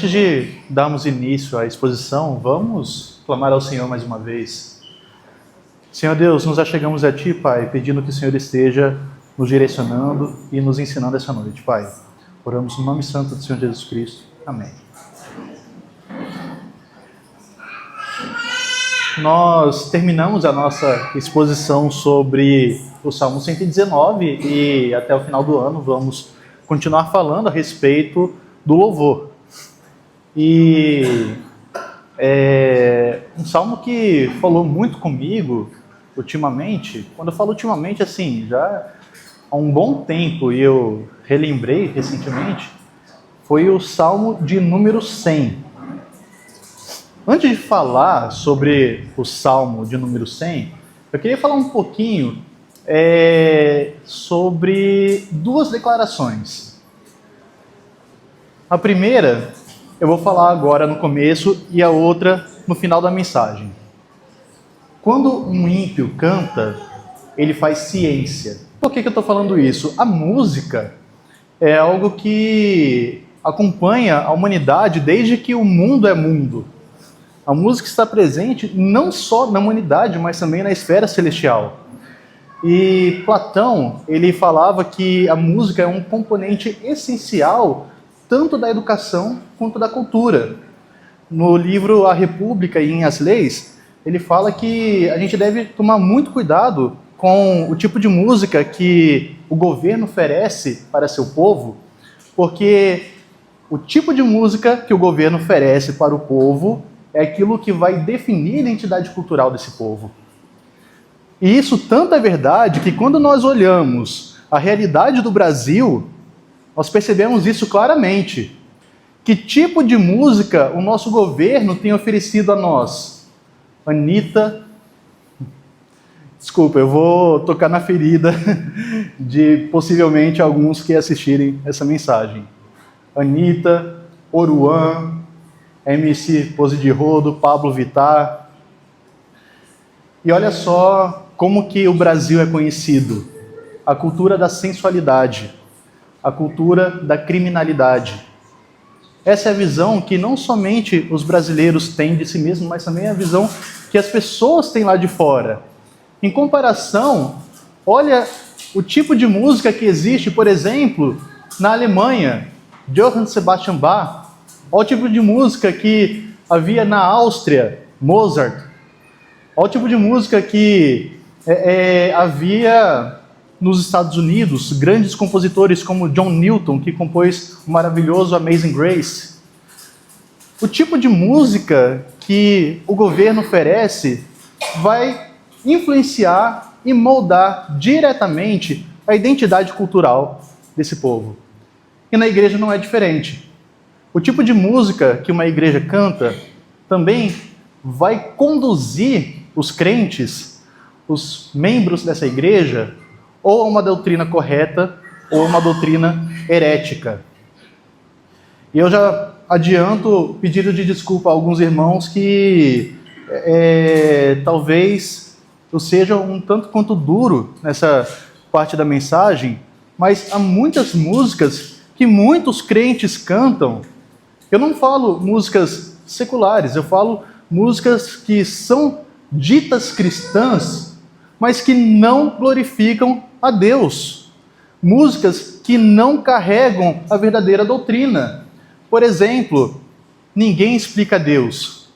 Antes de darmos início à exposição, vamos clamar ao Senhor mais uma vez. Senhor Deus, nos achegamos a Ti, Pai, pedindo que o Senhor esteja nos direcionando e nos ensinando essa noite, Pai. Oramos no nome santo do Senhor Jesus Cristo. Amém. Nós terminamos a nossa exposição sobre o Salmo 119 e até o final do ano vamos continuar falando a respeito do louvor. E é um salmo que falou muito comigo ultimamente. Quando eu falo ultimamente, assim, já há um bom tempo, e eu relembrei recentemente, foi o Salmo de número 100. Antes de falar sobre o Salmo de número 100, eu queria falar um pouquinho sobre duas declarações. A primeira eu vou falar agora no começo e a outra no final da mensagem. Quando um ímpio canta, ele faz ciência. Por que eu estou falando isso? A música é algo que acompanha a humanidade desde que o mundo é mundo. A música está presente não só na humanidade, mas também na esfera celestial. E Platão, ele falava que a música é um componente essencial tanto da educação quanto da cultura. No livro A República e em As Leis, ele fala que a gente deve tomar muito cuidado com o tipo de música que o governo oferece para seu povo, porque o tipo de música que o governo oferece para o povo é aquilo que vai definir a identidade cultural desse povo. E isso tanto é verdade que quando nós olhamos a realidade do Brasil, nós percebemos isso claramente. Que tipo de música o nosso governo tem oferecido a nós? Anitta. Desculpa, eu vou tocar na ferida de possivelmente alguns que assistirem essa mensagem. Anitta, Oruan, MC Pose de Rodo, Pablo Vittar. E olha só como que o Brasil é conhecido. A cultura da sensualidade. A cultura da criminalidade. Essa é a visão que não somente os brasileiros têm de si mesmos, mas também a visão que as pessoas têm lá de fora. Em comparação, olha o tipo de música que existe, por exemplo, na Alemanha, Johann Sebastian Bach. Olha o tipo de música que havia na Áustria, Mozart. Olha o tipo de música que havia nos Estados Unidos, grandes compositores como John Newton, que compôs o maravilhoso Amazing Grace. O tipo de música que o governo oferece vai influenciar e moldar diretamente a identidade cultural desse povo. E na igreja não é diferente. O tipo de música que uma igreja canta também vai conduzir os crentes, os membros dessa igreja, ou a uma doutrina correta, ou a uma doutrina herética. E eu já adianto pedido de desculpa a alguns irmãos que talvez eu seja um tanto quanto duro nessa parte da mensagem, mas há muitas músicas que muitos crentes cantam. Eu não falo músicas seculares, eu falo músicas que são ditas cristãs, mas que não glorificam a Deus. Músicas que não carregam a verdadeira doutrina. Por exemplo, Ninguém Explica Deus.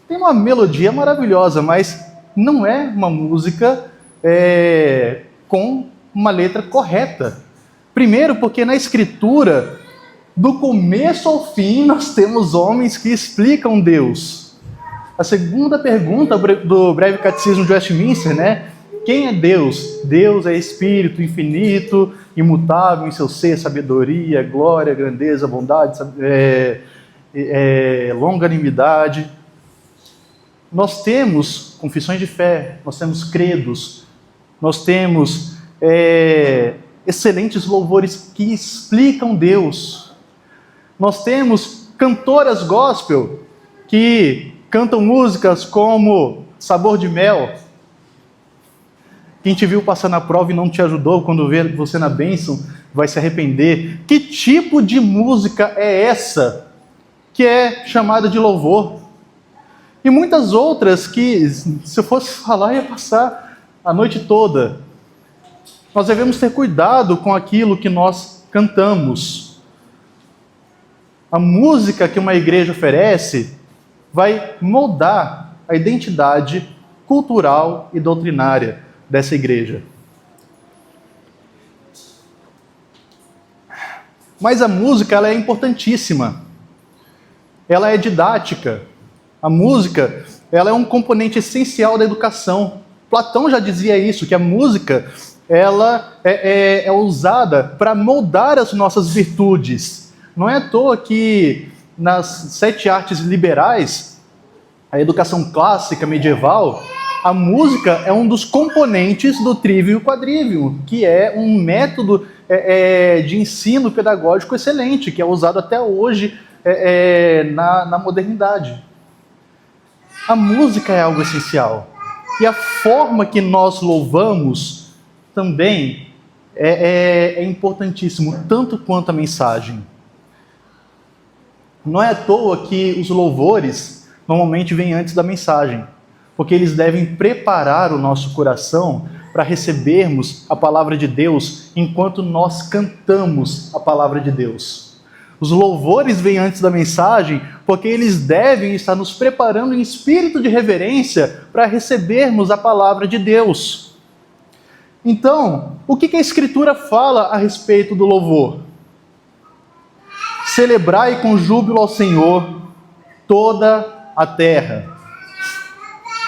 Tem uma melodia maravilhosa, mas não é uma música com uma letra correta. Primeiro, porque na Escritura, do começo ao fim, nós temos homens que explicam Deus. A segunda pergunta do breve catecismo de Westminster, né? Quem é Deus? Deus é Espírito infinito, imutável em seu ser, sabedoria, glória, grandeza, bondade, longanimidade. Nós temos confissões de fé, nós temos credos, nós temos excelentes louvores que explicam Deus. Nós temos cantoras gospel que cantam músicas como Sabor de Mel. Quem te viu passar na prova e não te ajudou, quando vê você na bênção, vai se arrepender. Que tipo de música é essa que é chamada de louvor. E muitas outras que, se eu fosse falar, ia passar a noite toda. Nós devemos ter cuidado com aquilo que nós cantamos. A música que uma igreja oferece vai moldar a identidade cultural e doutrinária dessa igreja. Mas a música, ela é importantíssima. Ela é didática. A música, ela é um componente essencial da educação. Platão já dizia isso, que a música, ela é usada para moldar as nossas virtudes. Não é à toa que nas 7 artes liberais, a educação clássica medieval, a música é um dos componentes do Trivium e Quadrivium, que é um método de ensino pedagógico excelente, que é usado até hoje na modernidade. A música é algo essencial. E a forma que nós louvamos também é importantíssimo, tanto quanto a mensagem. Não é à toa que os louvores normalmente vêm antes da mensagem, porque eles devem preparar o nosso coração para recebermos a palavra de Deus enquanto nós cantamos a palavra de Deus. Os louvores vêm antes da mensagem porque eles devem estar nos preparando em espírito de reverência para recebermos a palavra de Deus. Então, o que a Escritura fala a respeito do louvor? Celebrai com júbilo ao Senhor toda a terra.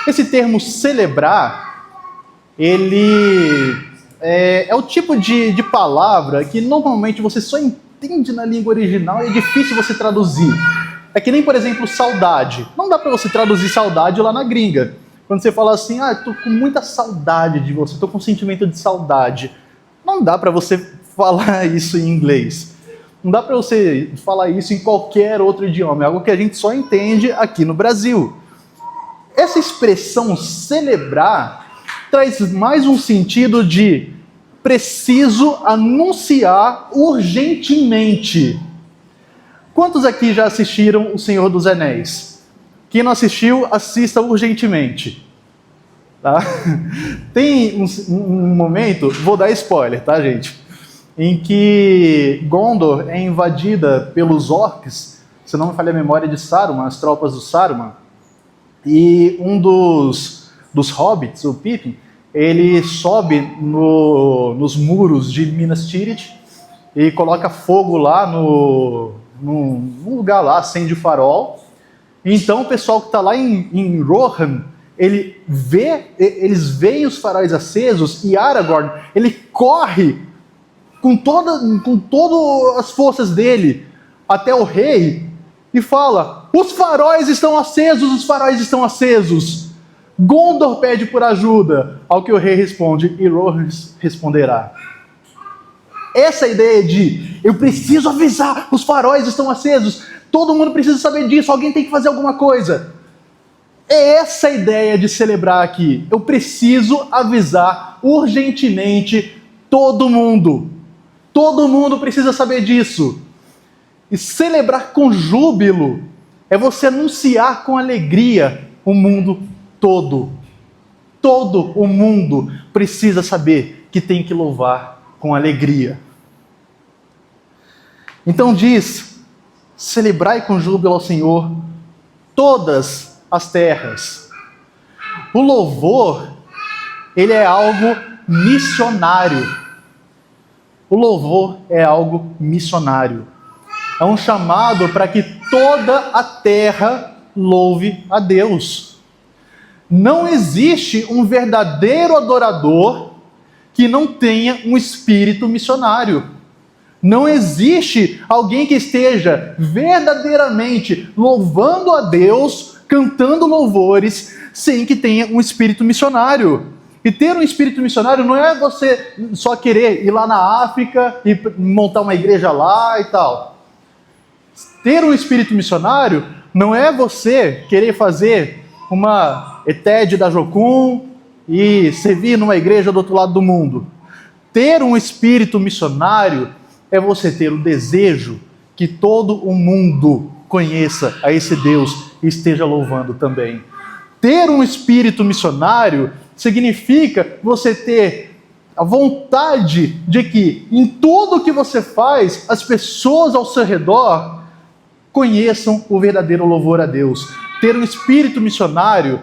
Esse termo celebrar, ele é o tipo de palavra que normalmente você só entende na língua original e é difícil você traduzir. É que nem, por exemplo, saudade. Não dá para você traduzir saudade lá na gringa. Quando você fala assim, estou com muita saudade de você, estou com um sentimento de saudade. Não dá para você falar isso em inglês. Não dá para você falar isso em qualquer outro idioma. É algo que a gente só entende aqui no Brasil. Essa expressão celebrar traz mais um sentido de preciso anunciar urgentemente. Quantos aqui já assistiram O Senhor dos Anéis? Quem não assistiu, assista urgentemente. Tá? Tem um momento, vou dar spoiler, tá, gente? Em que Gondor é invadida pelos orcs, se não me falha a memória, de Saruman, as tropas do Saruman, e um dos hobbits, o Pippin, ele sobe nos muros de Minas Tirith e coloca fogo lá num lugar lá, acende o farol. Então o pessoal que está lá em Rohan, eles veem os faróis acesos e Aragorn, ele corre com todas as forças dele até o rei e fala: os faróis estão acesos, os faróis estão acesos. Gondor pede por ajuda, ao que o rei responde, e Rohan responderá. Essa ideia de eu preciso avisar, os faróis estão acesos, todo mundo precisa saber disso, alguém tem que fazer alguma coisa. É essa a ideia de celebrar aqui. Eu preciso avisar urgentemente todo mundo. Todo mundo precisa saber disso. E celebrar com júbilo é você anunciar com alegria o mundo todo. Todo o mundo precisa saber que tem que louvar com alegria. Então diz: celebrai com júbilo ao Senhor todas as terras. O louvor, ele é algo missionário. O louvor é algo missionário. É um chamado para que toda a terra louve a Deus. Não existe um verdadeiro adorador que não tenha um espírito missionário. Não existe alguém que esteja verdadeiramente louvando a Deus, cantando louvores, sem que tenha um espírito missionário. E ter um espírito missionário não é você só querer ir lá na África e montar uma igreja lá e tal. Ter um espírito missionário não é você querer fazer uma ETED da Jocum e servir numa igreja do outro lado do mundo. Ter um espírito missionário é você ter o desejo que todo o mundo conheça a esse Deus e esteja louvando também. Ter um espírito missionário significa você ter a vontade de que em tudo que você faz, as pessoas ao seu redor conheçam o verdadeiro louvor a Deus. Ter um espírito missionário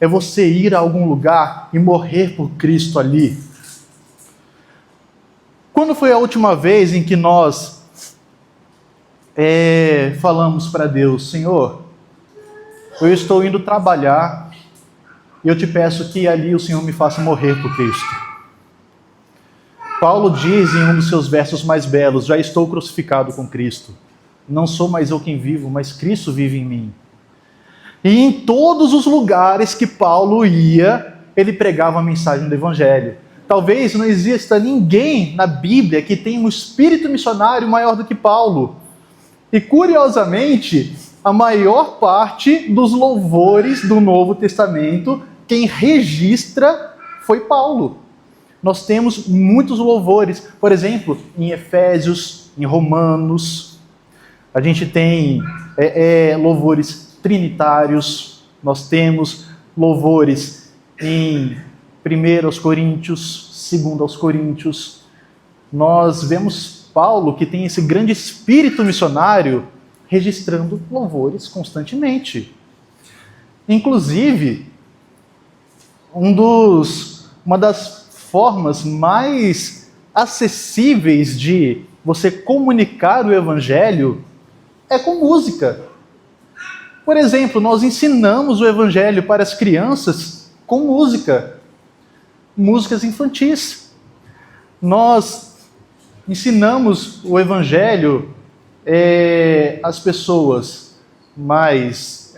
é você ir a algum lugar e morrer por Cristo ali. Quando foi a última vez em que nós falamos para Deus, Senhor, eu estou indo trabalhar e eu te peço que ali o Senhor me faça morrer por Cristo. Paulo diz em um dos seus versos mais belos, já estou crucificado com Cristo. Não sou mais eu quem vivo, mas Cristo vive em mim. E em todos os lugares que Paulo ia, ele pregava a mensagem do Evangelho. Talvez não exista ninguém na Bíblia que tenha um espírito missionário maior do que Paulo. E curiosamente, a maior parte dos louvores do Novo Testamento, quem registra foi Paulo. Nós temos muitos louvores, por exemplo, em Efésios, em Romanos. A gente tem louvores trinitários, nós temos louvores em 1 Coríntios, 2 Coríntios. Nós vemos Paulo, que tem esse grande espírito missionário, registrando louvores constantemente. Inclusive, uma das formas mais acessíveis de você comunicar o Evangelho é com música. Por exemplo, nós ensinamos o Evangelho para as crianças com música, músicas infantis. Nós ensinamos o Evangelho às pessoas mais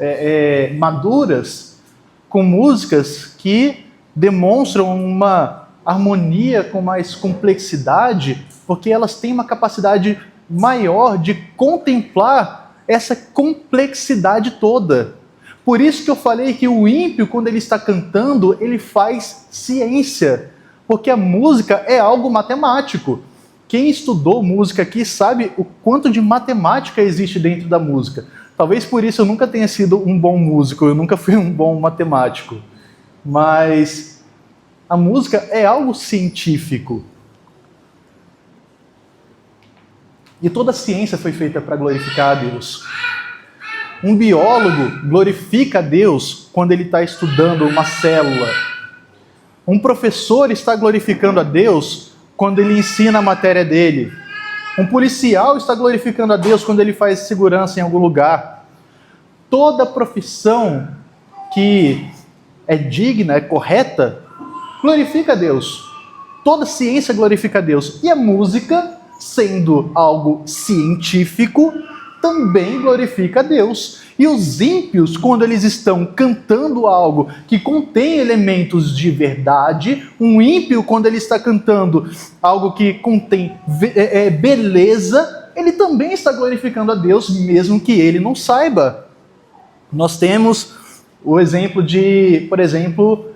maduras com músicas que demonstram uma harmonia com mais complexidade, porque elas têm uma capacidade maior de contemplar essa complexidade toda. Por isso que eu falei que o ímpio, quando ele está cantando, ele faz ciência, porque a música é algo matemático. Quem estudou música aqui sabe o quanto de matemática existe dentro da música. Talvez por isso eu nunca tenha sido um bom músico, eu nunca fui um bom matemático. Mas a música é algo científico. E toda a ciência foi feita para glorificar a Deus. Um biólogo glorifica a Deus quando ele está estudando uma célula. Um professor está glorificando a Deus quando ele ensina a matéria dele. Um policial está glorificando a Deus quando ele faz segurança em algum lugar. Toda profissão que é digna, é correta, glorifica a Deus. Toda ciência glorifica a Deus. E a música, sendo algo científico, também glorifica a Deus. E os ímpios, quando eles estão cantando algo que contém elementos de verdade, um ímpio, quando ele está cantando algo que contém beleza, ele também está glorificando a Deus, mesmo que ele não saiba. Nós temos o exemplo de, por exemplo,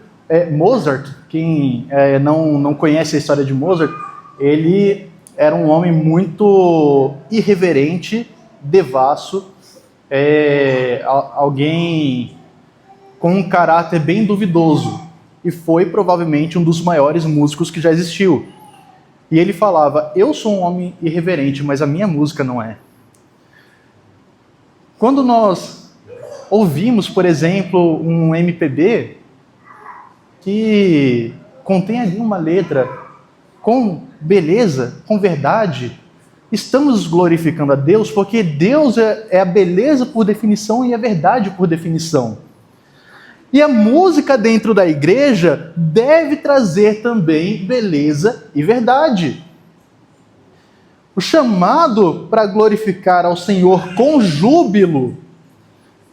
Mozart. Quem não conhece a história de Mozart, ele era um homem muito irreverente, devasso, alguém com um caráter bem duvidoso, e foi provavelmente um dos maiores músicos que já existiu. E ele falava, eu sou um homem irreverente, mas a minha música não é. Quando nós ouvimos, por exemplo, um MPB que contém ali uma letra com beleza, com verdade, estamos glorificando a Deus, porque Deus é a beleza por definição e a verdade por definição. E a música dentro da igreja deve trazer também beleza e verdade. O chamado para glorificar ao Senhor com júbilo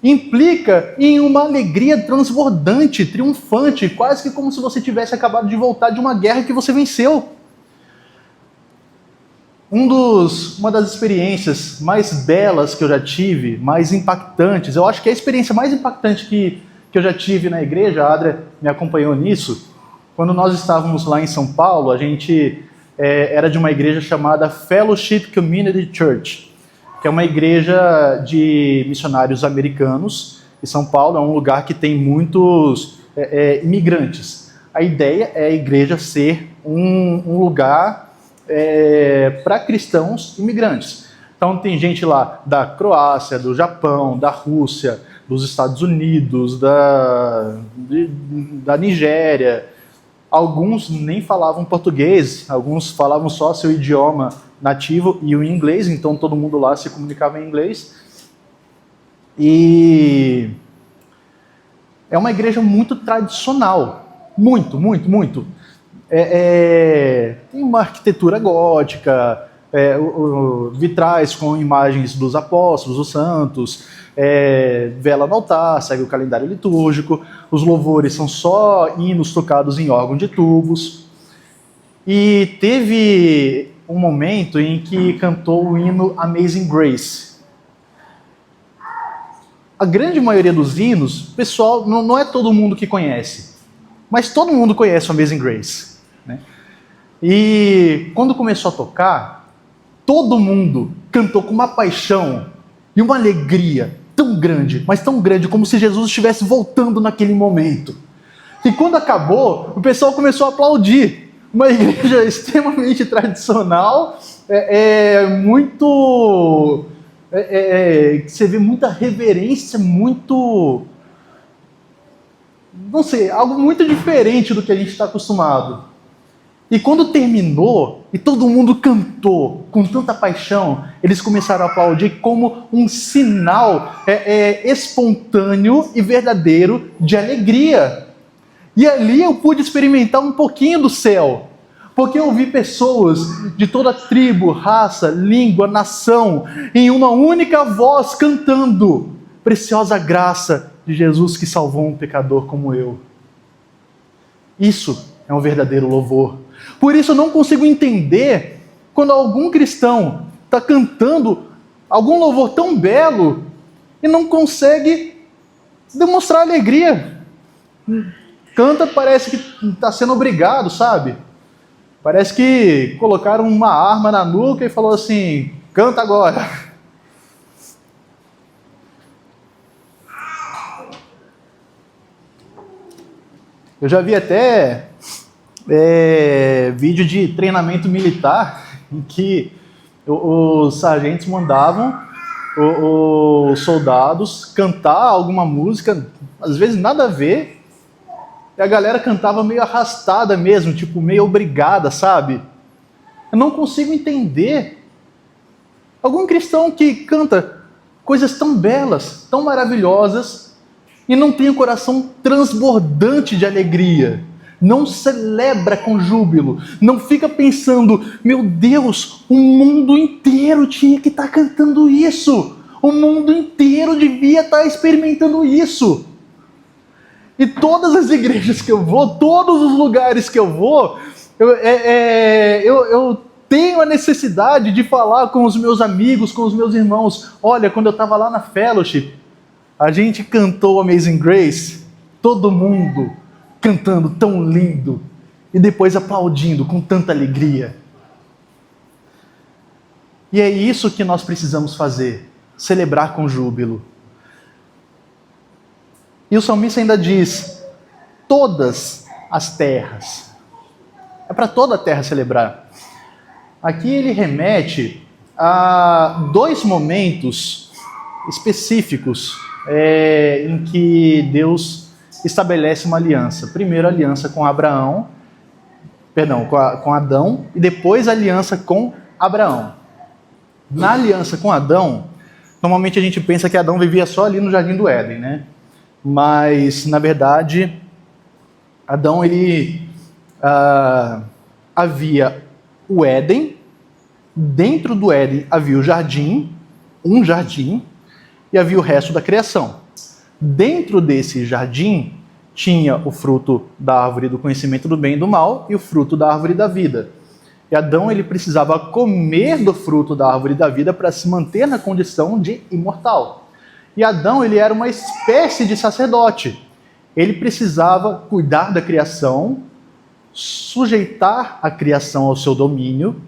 implica em uma alegria transbordante, triunfante, quase que como se você tivesse acabado de voltar de uma guerra que você venceu. Uma das experiências mais belas que eu já tive, mais impactantes, eu acho que a experiência mais impactante que eu já tive na igreja, a Adria me acompanhou nisso, quando nós estávamos lá em São Paulo, a gente era de uma igreja chamada Fellowship Community Church. que é uma igreja de missionários americanos, e São Paulo é um lugar que tem muitos imigrantes. A ideia é a igreja ser um lugar para cristãos imigrantes. Então tem gente lá da Croácia, do Japão, da Rússia, dos Estados Unidos, da Nigéria. Alguns nem falavam português, alguns falavam só seu idioma nativo e o inglês, então todo mundo lá se comunicava em inglês. E é uma igreja muito tradicional, muito. Tem uma arquitetura gótica, vitrais com imagens dos apóstolos, dos santos, vela no altar, segue o calendário litúrgico, os louvores são só hinos tocados em órgão de tubos. E teve um momento em que cantou o hino Amazing Grace. A grande maioria dos hinos, pessoal, não é todo mundo que conhece, mas todo mundo conhece o Amazing Grace, né? E quando começou a tocar, todo mundo cantou com uma paixão e uma alegria tão grande, mas tão grande, como se Jesus estivesse voltando naquele momento. E quando acabou, o pessoal começou a aplaudir. Uma igreja extremamente tradicional, muito... você vê muita reverência, muito... não sei, algo muito diferente do que a gente está acostumado. E quando terminou, e todo mundo cantou com tanta paixão, eles começaram a aplaudir como um sinal espontâneo e verdadeiro de alegria. E ali eu pude experimentar um pouquinho do céu, porque eu vi pessoas de toda tribo, raça, língua, nação, em uma única voz cantando: preciosa graça de Jesus que salvou um pecador como eu. Isso é um verdadeiro louvor. Por isso eu não consigo entender quando algum cristão está cantando algum louvor tão belo e não consegue demonstrar alegria. Canta, parece que está sendo obrigado, sabe? Parece que colocaram uma arma na nuca e falou assim: canta agora. Eu já vi até vídeo de treinamento militar em que os sargentos mandavam os soldados cantar alguma música, às vezes nada a ver, e a galera cantava meio arrastada mesmo, tipo meio obrigada, sabe? Eu não consigo entender algum cristão que canta coisas tão belas, tão maravilhosas, e não tem o coração transbordante de alegria, não celebra com júbilo, não fica pensando: meu Deus, o mundo inteiro tinha que estar cantando isso, o mundo inteiro devia estar experimentando isso. E todas as igrejas que eu vou, todos os lugares que eu vou, eu tenho a necessidade de falar com os meus amigos, com os meus irmãos: olha, quando eu estava lá na Fellowship, a gente cantou Amazing Grace, todo mundo cantando tão lindo, e depois aplaudindo com tanta alegria. E é isso que nós precisamos fazer, celebrar com júbilo. E o salmista ainda diz: todas as terras. É para toda a terra celebrar. Aqui ele remete a dois momentos específicos em que Deus estabelece uma aliança. Primeiro a aliança com com Adão, e depois a aliança com Abraão. Na aliança com Adão, normalmente a gente pensa que Adão vivia só ali no Jardim do Éden, né? Mas, na verdade, Adão, havia o Éden, dentro do Éden havia o jardim, um jardim, e havia o resto da criação. Dentro desse jardim tinha o fruto da árvore do conhecimento do bem e do mal e o fruto da árvore da vida. E Adão, ele precisava comer do fruto da árvore da vida para se manter na condição de imortal. E Adão, ele era uma espécie de sacerdote. Ele precisava cuidar da criação, sujeitar a criação ao seu domínio,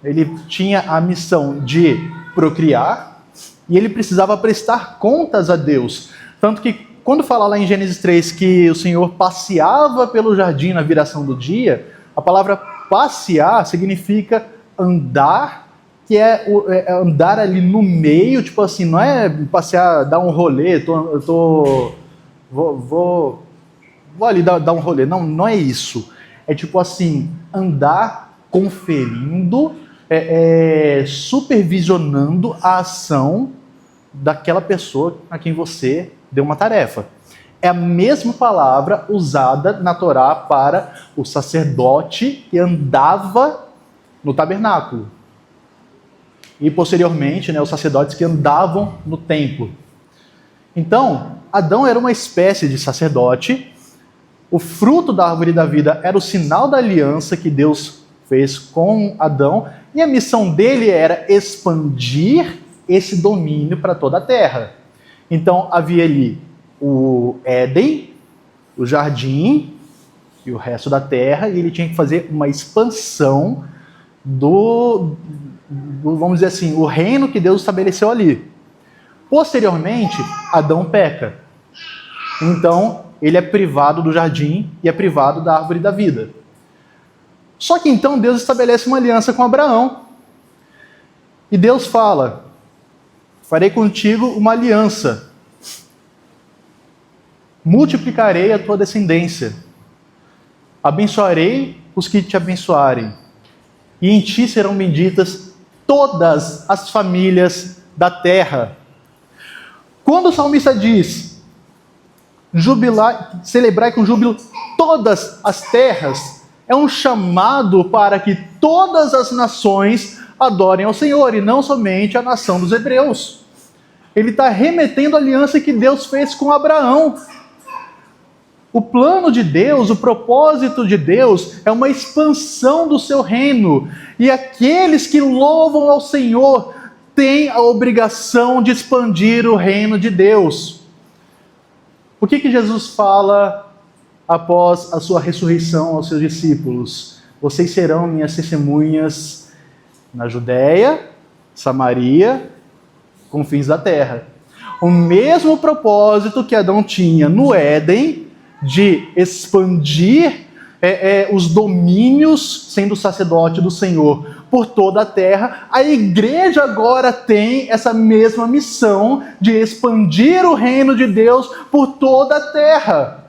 ele tinha a missão de procriar e ele precisava prestar contas a Deus. Tanto que quando fala lá em Gênesis 3 que o Senhor passeava pelo jardim na viração do dia, a palavra passear significa andar, que é andar ali no meio, tipo assim, não é passear, dar um rolê, vou ali dar um rolê, não é isso. É tipo assim, andar conferindo, supervisionando a ação daquela pessoa a quem você deu uma tarefa. É a mesma palavra usada na Torá para o sacerdote que andava no tabernáculo. E posteriormente, os sacerdotes que andavam no templo. Então, Adão era uma espécie de sacerdote. O fruto da árvore da vida era o sinal da aliança que Deus fez com Adão. E a missão dele era expandir esse domínio para toda a terra. Então, havia ali o Éden, o jardim e o resto da terra, e ele tinha que fazer uma expansão vamos dizer assim, o reino que Deus estabeleceu ali. Posteriormente, Adão peca. Então, ele é privado do jardim e é privado da árvore da vida. Só que então Deus estabelece uma aliança com Abraão. E Deus fala: farei contigo uma aliança. Multiplicarei a tua descendência. Abençoarei os que te abençoarem. E em ti serão benditas todas as famílias da terra. Quando o salmista diz, celebrai com júbilo todas as terras, é um chamado para que todas as nações adorem ao Senhor, e não somente a nação dos hebreus. Ele está remetendo a aliança que Deus fez com Abraão. O plano de Deus, o propósito de Deus é uma expansão do seu reino. E aqueles que louvam ao Senhor têm a obrigação de expandir o reino de Deus. O que Jesus fala após a sua ressurreição aos seus discípulos? Vocês serão minhas testemunhas na Judéia, Samaria, confins da terra. O mesmo propósito que Adão tinha no Éden, de expandir os domínios, sendo sacerdote do Senhor, por toda a terra, a igreja agora tem essa mesma missão de expandir o reino de Deus por toda a terra.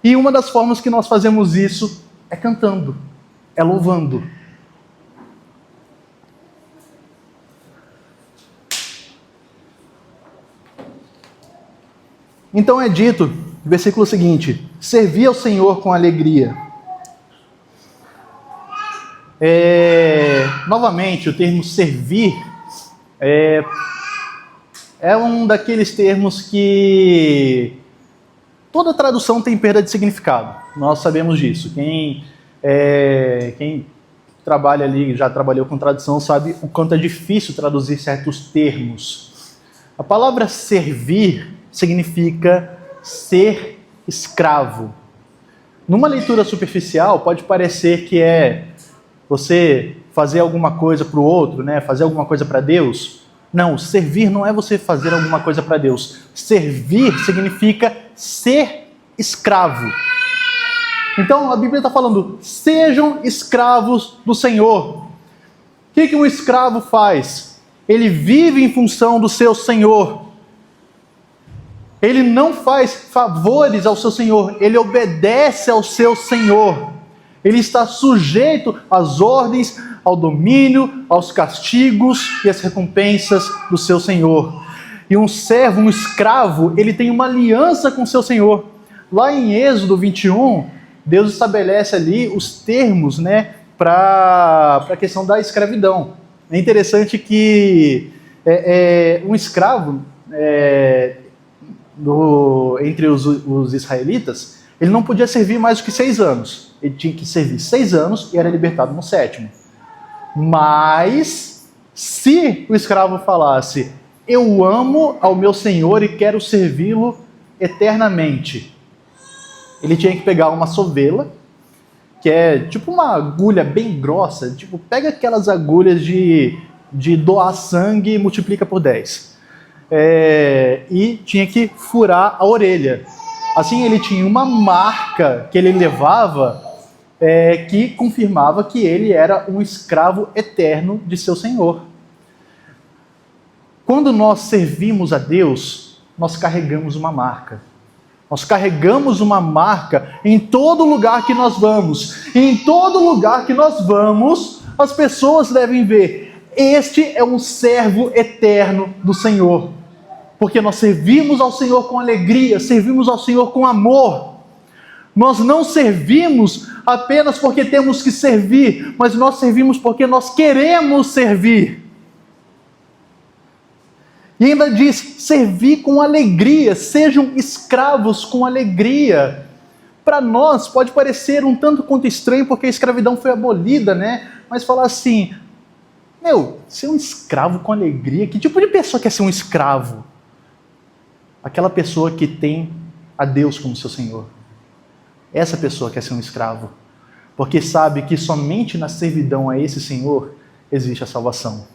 E uma das formas que nós fazemos isso é cantando, é louvando. Então é dito, versículo seguinte: servi ao Senhor com alegria. Novamente, o termo servir é um daqueles termos que toda tradução tem perda de significado. Nós sabemos disso. Quem trabalha ali, já trabalhou com tradução, sabe o quanto é difícil traduzir certos termos. A palavra servir significa ser escravo. Numa leitura superficial, pode parecer que é você fazer alguma coisa para o outro, fazer alguma coisa para Deus. Não, servir não é você fazer alguma coisa para Deus. Servir significa ser escravo. Então, a Bíblia está falando, sejam escravos do Senhor. O que um escravo faz? Ele vive em função do seu Senhor. Ele não faz favores ao seu Senhor, ele obedece ao seu Senhor. Ele está sujeito às ordens, ao domínio, aos castigos e às recompensas do seu Senhor. E um servo, um escravo, ele tem uma aliança com o seu Senhor. Lá em Êxodo 21, Deus estabelece ali os termos, para a questão da escravidão. É interessante que um escravo, entre os israelitas, ele não podia servir mais do que 6 anos. Ele tinha que servir 6 anos e era libertado no 7º. Mas, se o escravo falasse, eu amo ao meu senhor e quero servi-lo eternamente, ele tinha que pegar uma sovela, que que é tipo uma agulha bem grossa, tipo, pega aquelas agulhas de doar sangue e multiplica por 10. E tinha que furar a orelha. Assim, ele tinha uma marca que ele levava que confirmava que ele era um escravo eterno de seu Senhor. Quando nós servimos a Deus, nós carregamos uma marca. Nós carregamos uma marca em todo lugar que nós vamos. E em todo lugar que nós vamos, as pessoas devem ver: este é um servo eterno do Senhor. Porque nós servimos ao Senhor com alegria, servimos ao Senhor com amor. Nós não servimos apenas porque temos que servir, mas nós servimos porque nós queremos servir. E ainda diz, servir com alegria, sejam escravos com alegria. Para nós pode parecer um tanto quanto estranho, porque a escravidão foi abolida, né? Mas falar assim, ser um escravo com alegria, que tipo de pessoa quer ser um escravo? Aquela pessoa que tem a Deus como seu Senhor. Essa pessoa quer ser um escravo, porque sabe que somente na servidão a esse Senhor existe a salvação.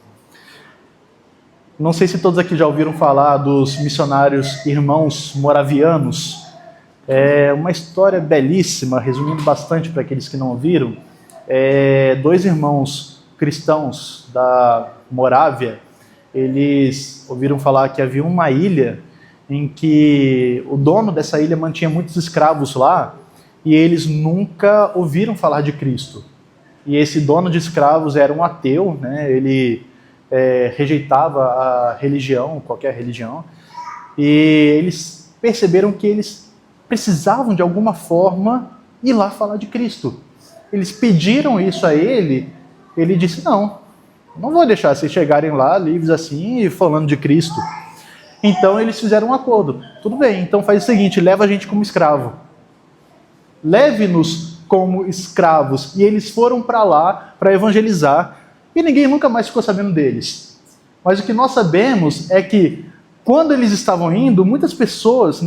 Não sei se todos aqui já ouviram falar dos missionários irmãos moravianos. É uma história belíssima, resumindo bastante para aqueles que não ouviram. 2 irmãos cristãos da Morávia, eles ouviram falar que havia uma ilha em que o dono dessa ilha mantinha muitos escravos lá, e eles nunca ouviram falar de Cristo. E esse dono de escravos era um ateu, né? Ele rejeitava a religião, qualquer religião, e eles perceberam que eles precisavam de alguma forma ir lá falar de Cristo. Eles pediram isso a ele disse, não vou deixar vocês chegarem lá livres assim e falando de Cristo. Então eles fizeram um acordo, tudo bem, então faz o seguinte, leva a gente como escravo. Leve-nos como escravos. E eles foram para lá para evangelizar, e ninguém nunca mais ficou sabendo deles. Mas o que nós sabemos é que, quando eles estavam indo, muitas pessoas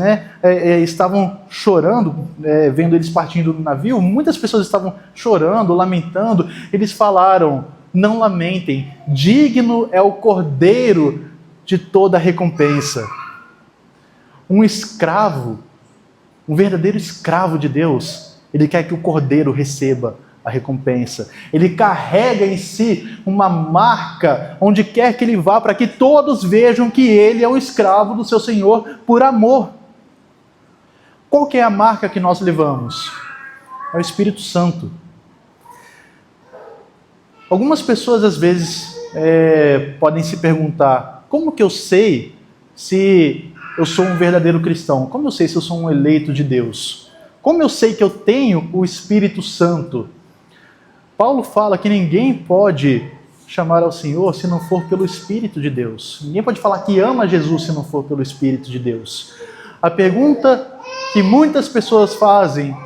estavam chorando, vendo eles partindo do navio, muitas pessoas estavam chorando, lamentando. Eles falaram, não lamentem, digno é o Cordeiro de toda a recompensa. Um escravo, um verdadeiro escravo de Deus, ele quer que o Cordeiro receba a recompensa. Ele carrega em si uma marca onde quer que ele vá, para que todos vejam que ele é um escravo do seu Senhor por amor. Qual que é a marca que nós levamos? É o Espírito Santo. Algumas pessoas às vezes podem se perguntar, como que eu sei se eu sou um verdadeiro cristão? Como eu sei se eu sou um eleito de Deus? Como eu sei que eu tenho o Espírito Santo? Paulo fala que ninguém pode chamar ao Senhor se não for pelo Espírito de Deus. Ninguém pode falar que ama Jesus se não for pelo Espírito de Deus. A pergunta que muitas pessoas fazem,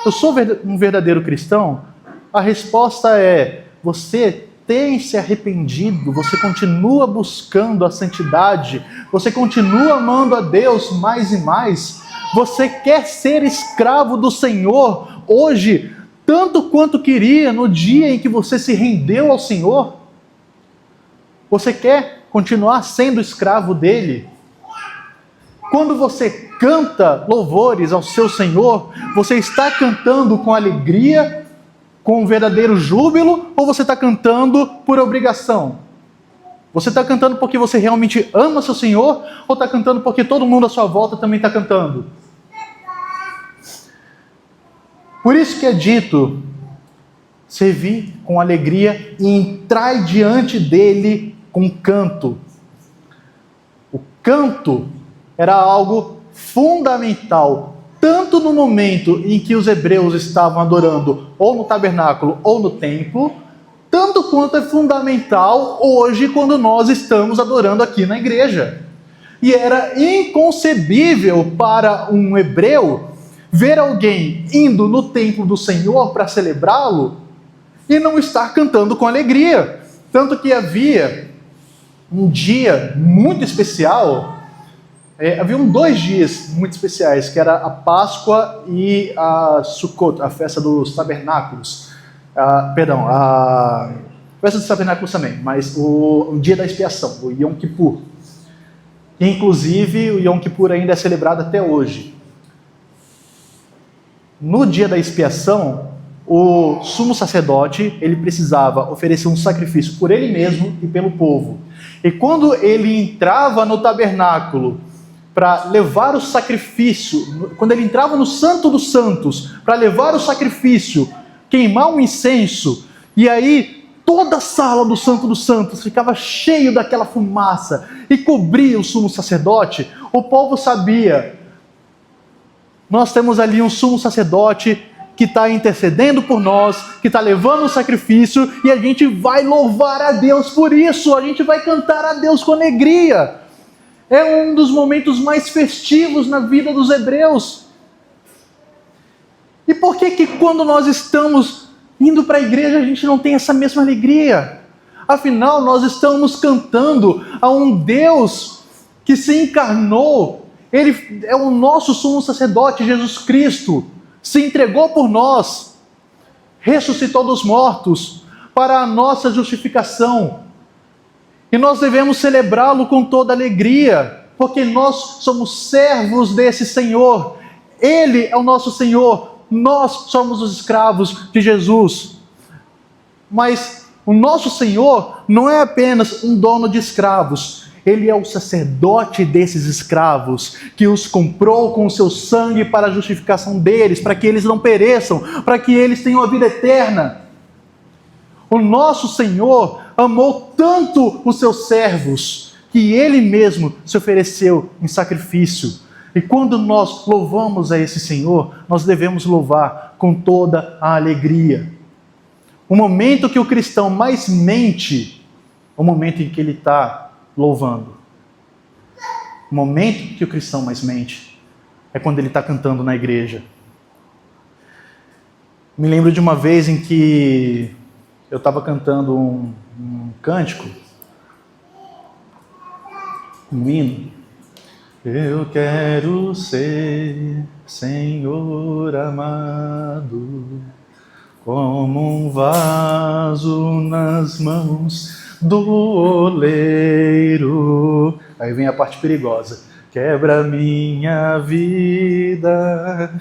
eu sou um verdadeiro cristão? A resposta é, você tem se arrependido, você continua buscando a santidade, você continua amando a Deus mais e mais, você quer ser escravo do Senhor hoje, tanto quanto queria no dia em que você se rendeu ao Senhor? Você quer continuar sendo escravo dele? Quando você canta louvores ao seu Senhor, você está cantando com alegria, com um verdadeiro júbilo, ou você está cantando por obrigação? Você está cantando porque você realmente ama seu Senhor, ou está cantando porque todo mundo à sua volta também está cantando? Por isso que é dito, servir com alegria e entrar diante dele com canto. O canto era algo fundamental, tanto no momento em que os hebreus estavam adorando ou no tabernáculo ou no templo, tanto quanto é fundamental hoje quando nós estamos adorando aqui na igreja. E era inconcebível para um hebreu ver alguém indo no templo do Senhor para celebrá-lo e não estar cantando com alegria. Tanto que havia um dia muito especial, haviam 2 dias muito especiais, que era a Páscoa e a Sukkot, a festa dos tabernáculos. A festa dos tabernáculos também, mas o dia da expiação, o Yom Kippur. Inclusive, o Yom Kippur ainda é celebrado até hoje. No dia da expiação, o sumo sacerdote, ele precisava oferecer um sacrifício por ele mesmo e pelo povo. E quando ele entrava no tabernáculo para levar o sacrifício, quando ele entrava no Santo dos Santos para levar o sacrifício, queimar um incenso, e aí toda a sala do Santo dos Santos ficava cheio daquela fumaça e cobria o sumo sacerdote, o povo sabia: nós temos ali um sumo sacerdote que está intercedendo por nós, que está levando o sacrifício, e a gente vai louvar a Deus por isso, a gente vai cantar a Deus com alegria. É um dos momentos mais festivos na vida dos hebreus. E por que quando nós estamos indo para a igreja a gente não tem essa mesma alegria? Afinal, nós estamos cantando a um Deus que se encarnou. Ele é o nosso sumo sacerdote, Jesus Cristo. Se entregou por nós, ressuscitou dos mortos, para a nossa justificação. E nós devemos celebrá-lo com toda alegria, porque nós somos servos desse Senhor. Ele é o nosso Senhor, nós somos os escravos de Jesus. Mas o nosso Senhor não é apenas um dono de escravos. Ele é o sacerdote desses escravos, que os comprou com o seu sangue para a justificação deles, para que eles não pereçam, para que eles tenham a vida eterna. O nosso Senhor amou tanto os seus servos, que Ele mesmo se ofereceu em sacrifício. E quando nós louvamos a esse Senhor, nós devemos louvar com toda a alegria. O momento que o cristão mais mente, o momento em que ele está louvando. O momento que o cristão mais mente é quando ele está cantando na igreja. Me lembro de uma vez em que eu estava cantando um cântico, um hino. Eu quero ser, Senhor amado, como um vaso nas mãos do oleiro. Aí vem a parte perigosa. Quebra minha vida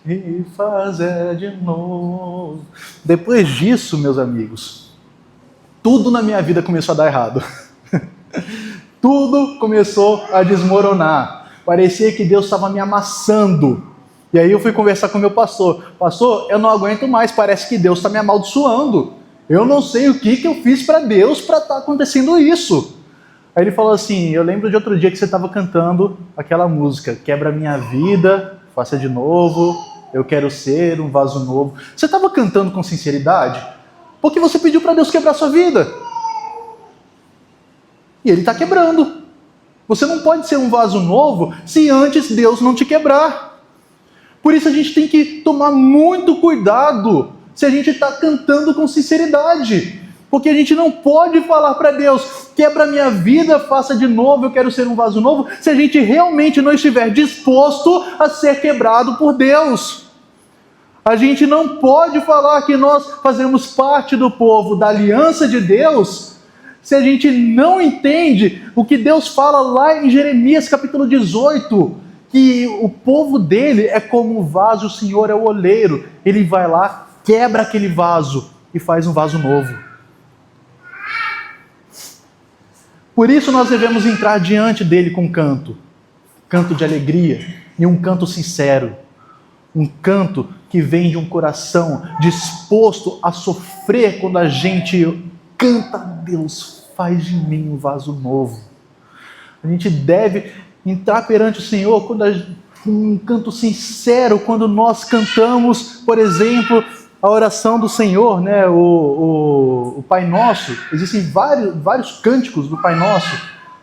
e faz de novo. Depois disso, meus amigos, tudo na minha vida começou a dar errado. Tudo começou a desmoronar. Parecia que Deus estava me amassando. E aí eu fui conversar com o meu pastor. Pastor, eu não aguento mais, parece que Deus está me amaldiçoando. Eu não sei o que eu fiz para Deus para estar acontecendo isso. Aí ele falou assim: eu lembro de outro dia que você estava cantando aquela música, quebra minha vida, faça de novo, eu quero ser um vaso novo. Você estava cantando com sinceridade? Porque você pediu para Deus quebrar sua vida. E Ele está quebrando. Você não pode ser um vaso novo se antes Deus não te quebrar. Por isso a gente tem que tomar muito cuidado se a gente está cantando com sinceridade. Porque a gente não pode falar para Deus: quebra minha vida, faça de novo, eu quero ser um vaso novo, se a gente realmente não estiver disposto a ser quebrado por Deus. A gente não pode falar que nós fazemos parte do povo da aliança de Deus se a gente não entende o que Deus fala lá em Jeremias capítulo 18, que o povo dele é como um vaso, o Senhor é o oleiro. Ele vai lá, quebra aquele vaso e faz um vaso novo. Por isso nós devemos entrar diante dele com canto de alegria e um canto sincero, um canto que vem de um coração disposto a sofrer quando a gente canta: Deus, faz de mim um vaso novo. A gente deve entrar perante o Senhor com um canto sincero, quando nós cantamos, por exemplo, a oração do Senhor, né? o Pai Nosso. Existem vários cânticos do Pai Nosso,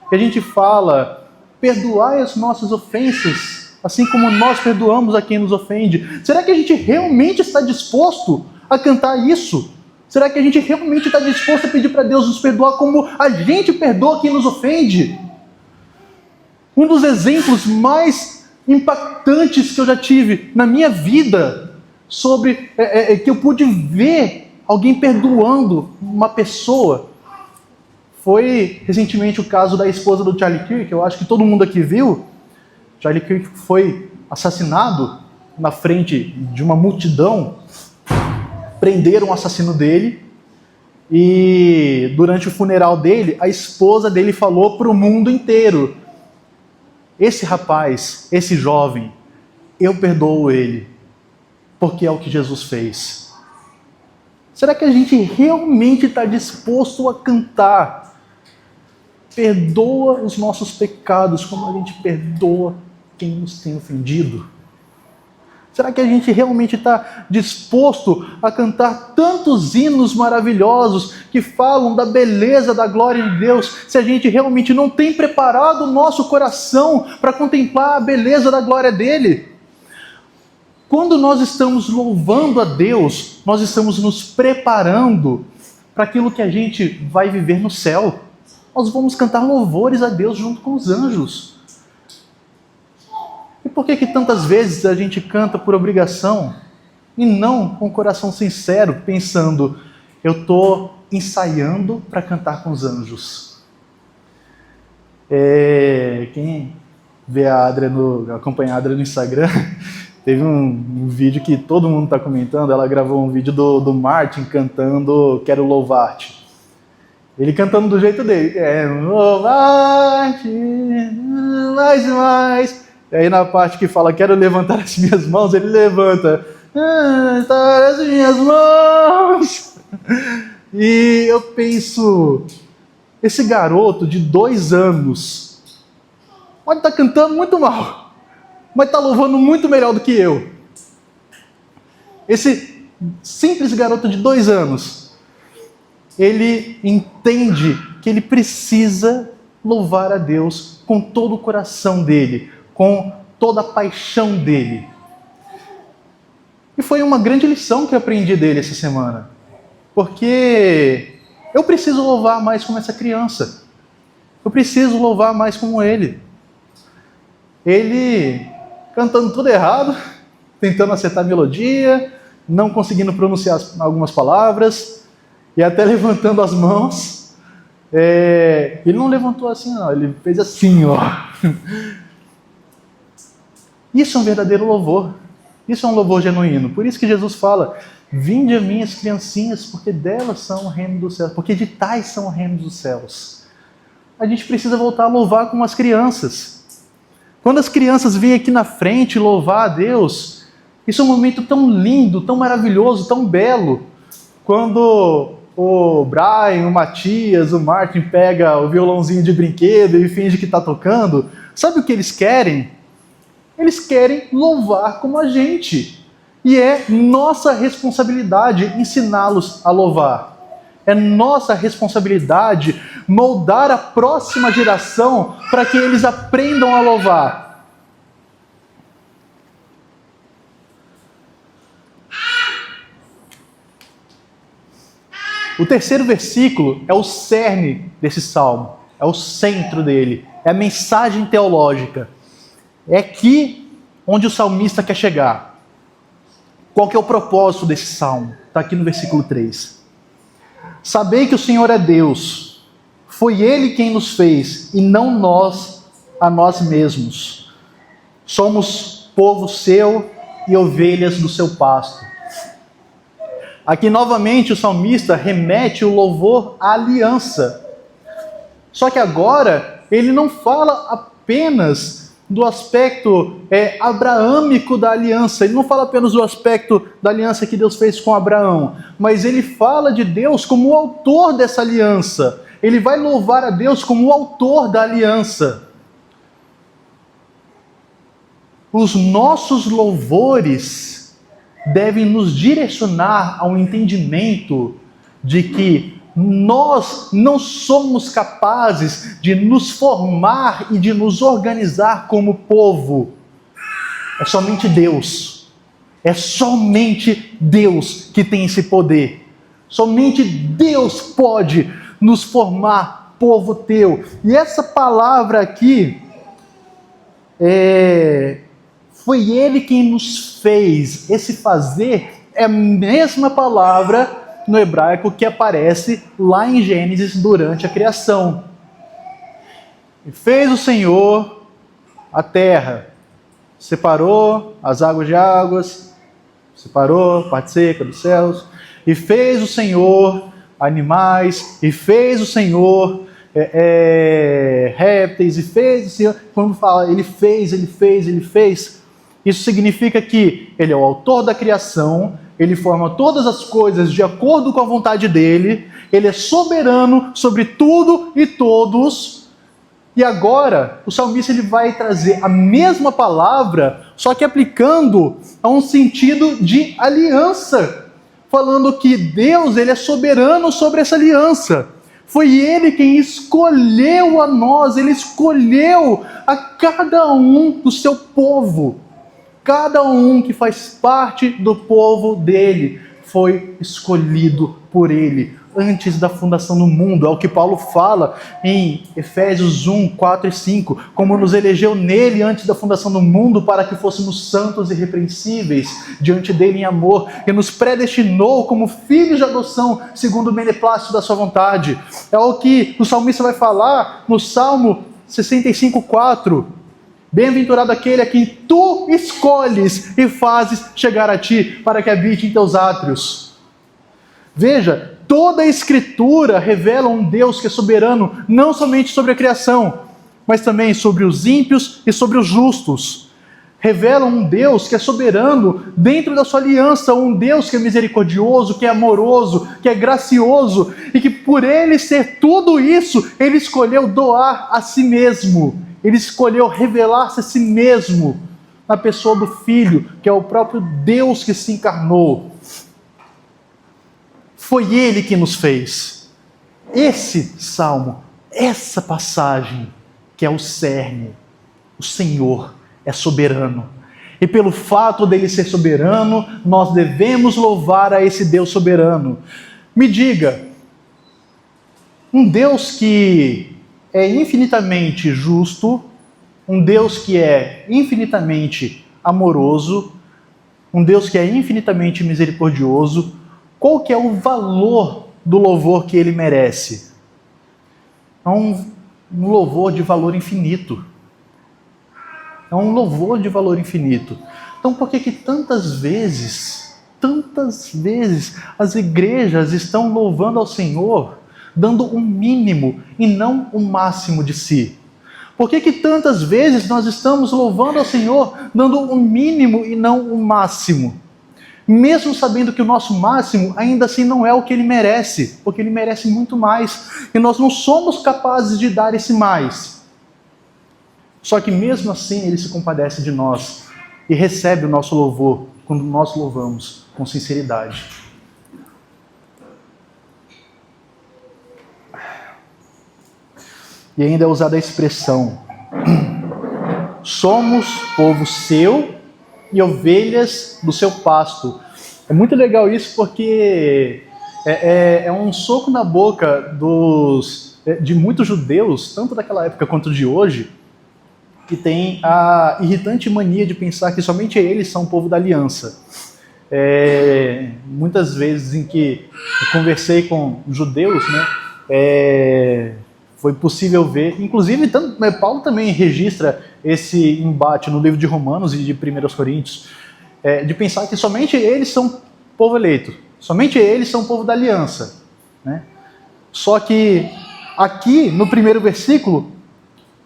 que a gente fala: perdoai as nossas ofensas, assim como nós perdoamos a quem nos ofende. Será que a gente realmente está disposto a cantar isso? Será que a gente realmente está disposto a pedir para Deus nos perdoar como a gente perdoa quem nos ofende? Um dos exemplos mais impactantes que eu já tive na minha vida sobre que eu pude ver alguém perdoando uma pessoa foi recentemente o caso da esposa do Charlie Kirk. Eu acho que todo mundo aqui viu. Charlie Kirk foi assassinado na frente de uma multidão, prenderam o assassino dele e durante o funeral dele, a esposa dele falou para o mundo inteiro: esse rapaz, esse jovem, eu perdoo ele, porque é o que Jesus fez. Será que a gente realmente está disposto a cantar: perdoa os nossos pecados como a gente perdoa quem nos tem ofendido? Será que a gente realmente está disposto a cantar tantos hinos maravilhosos que falam da beleza, da glória de Deus, se a gente realmente não tem preparado o nosso coração para contemplar a beleza da glória dele? Quando nós estamos louvando a Deus, nós estamos nos preparando para aquilo que a gente vai viver no céu. Nós vamos cantar louvores a Deus junto com os anjos. E por que tantas vezes a gente canta por obrigação e não com o coração sincero, pensando: eu estou ensaiando para cantar com os anjos? Quem vê a Adria acompanha a Adria no Instagram, teve um vídeo que todo mundo está comentando. Ela gravou um vídeo do Martin cantando Quero Louvar-te. Ele cantando do jeito dele: quero louvar-te mais. E aí na parte que fala quero levantar as minhas mãos, ele levanta levantar as minhas mãos. E eu penso, esse garoto de 2 anos pode estar cantando muito mal, mas está louvando muito melhor do que eu. Esse simples garoto de 2 anos, ele entende que ele precisa louvar a Deus com todo o coração dele, com toda a paixão dele. E foi uma grande lição que eu aprendi dele essa semana. Porque eu preciso louvar mais como essa criança. Eu preciso louvar mais como ele. Ele cantando tudo errado, tentando acertar a melodia, não conseguindo pronunciar algumas palavras, e até levantando as mãos. Ele não levantou assim, não. Ele fez assim, ó. Isso é um verdadeiro louvor. Isso é um louvor genuíno. Por isso que Jesus fala: vinde a mim as criancinhas, porque delas são o reino dos céus. Porque de tais são o reino dos céus. A gente precisa voltar a louvar como as crianças. Quando as crianças vêm aqui na frente louvar a Deus, isso é um momento tão lindo, tão maravilhoso, tão belo. Quando o Brian, o Matias, o Martin pega o violãozinho de brinquedo e finge que está tocando, sabe o que eles querem? Eles querem louvar como a gente. E é nossa responsabilidade ensiná-los a louvar. É nossa responsabilidade moldar a próxima geração para que eles aprendam a louvar. O 3º versículo é o cerne desse salmo. É o centro dele. É a mensagem teológica. É aqui onde o salmista quer chegar. Qual que é o propósito desse salmo? Está aqui no versículo 3. Sabei que o Senhor é Deus. Foi Ele quem nos fez, e não nós a nós mesmos. Somos povo seu e ovelhas do seu pasto. Aqui novamente o salmista remete o louvor à aliança. Só que agora ele não fala apenas do aspecto abraâmico da aliança. Ele não fala apenas do aspecto da aliança que Deus fez com Abraão, mas ele fala de Deus como o autor dessa aliança. Ele vai louvar a Deus como o autor da aliança. Os nossos louvores devem nos direcionar ao entendimento de que nós não somos capazes de nos formar e de nos organizar como povo. É somente Deus. É somente Deus que tem esse poder. Somente Deus pode nos formar povo teu. E essa palavra aqui foi Ele quem nos fez. Esse fazer é a mesma palavra no hebraico que aparece lá em Gênesis durante a criação. E fez o Senhor a terra, separou as águas de águas, separou a parte seca dos céus, e fez o Senhor animais, e fez o Senhor répteis, e fez o Senhor, quando fala ele fez, isso significa que Ele é o autor da criação, Ele forma todas as coisas de acordo com a vontade dEle, Ele é soberano sobre tudo e todos. E agora, o salmista ele vai trazer a mesma palavra, só que aplicando a um sentido de aliança, falando que Deus ele é soberano sobre essa aliança. Foi Ele quem escolheu a nós, Ele escolheu a cada um do seu povo. Cada um que faz parte do povo dele foi escolhido por Ele antes da fundação do mundo. É o que Paulo fala em Efésios 1, 4 e 5. Como nos elegeu nele antes da fundação do mundo para que fôssemos santos e irrepreensíveis diante dele em amor. E nos predestinou como filhos de adoção segundo o beneplácito da sua vontade. É o que o salmista vai falar no Salmo 65, 4. Bem-aventurado aquele a quem tu escolhes e fazes chegar a ti, para que habite em teus átrios. Veja, toda a Escritura revela um Deus que é soberano, não somente sobre a criação, mas também sobre os ímpios e sobre os justos. Revela um Deus que é soberano dentro da sua aliança, um Deus que é misericordioso, que é amoroso, que é gracioso, e que por Ele ser tudo isso, Ele escolheu doar a si mesmo. Ele escolheu revelar-se a si mesmo na pessoa do Filho, que é o próprio Deus que se encarnou. Foi Ele que nos fez. Esse salmo, essa passagem, que é o cerne, o Senhor é soberano. E pelo fato dele ser soberano, nós devemos louvar a esse Deus soberano. Me diga, um Deus que é infinitamente justo, um Deus que é infinitamente amoroso, um Deus que é infinitamente misericordioso, qual que é o valor do louvor que ele merece? É um louvor de valor infinito. É um louvor de valor infinito. Então por que tantas vezes as igrejas estão louvando ao Senhor dando um mínimo e não o máximo de si? Por que tantas vezes nós estamos louvando ao Senhor dando um mínimo e não o máximo? Mesmo sabendo que o nosso máximo ainda assim não é o que Ele merece, porque Ele merece muito mais, e nós não somos capazes de dar esse mais. Só que mesmo assim Ele se compadece de nós e recebe o nosso louvor quando nós louvamos com sinceridade. E ainda é usada a expressão: somos povo seu e ovelhas do seu pasto. É muito legal isso porque é um soco na boca de muitos judeus, tanto daquela época quanto de hoje, que tem a irritante mania de pensar que somente eles são o povo da aliança. Muitas vezes em que eu conversei com judeus, foi possível ver, inclusive Paulo também registra esse embate no livro de Romanos e de 1 Coríntios, de pensar que somente eles são povo eleito, somente eles são povo da aliança. Né? Só que aqui no primeiro versículo,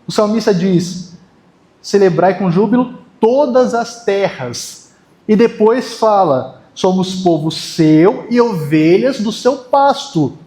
o salmista diz: celebrai com júbilo todas as terras. E depois fala: somos povo seu e ovelhas do seu pasto.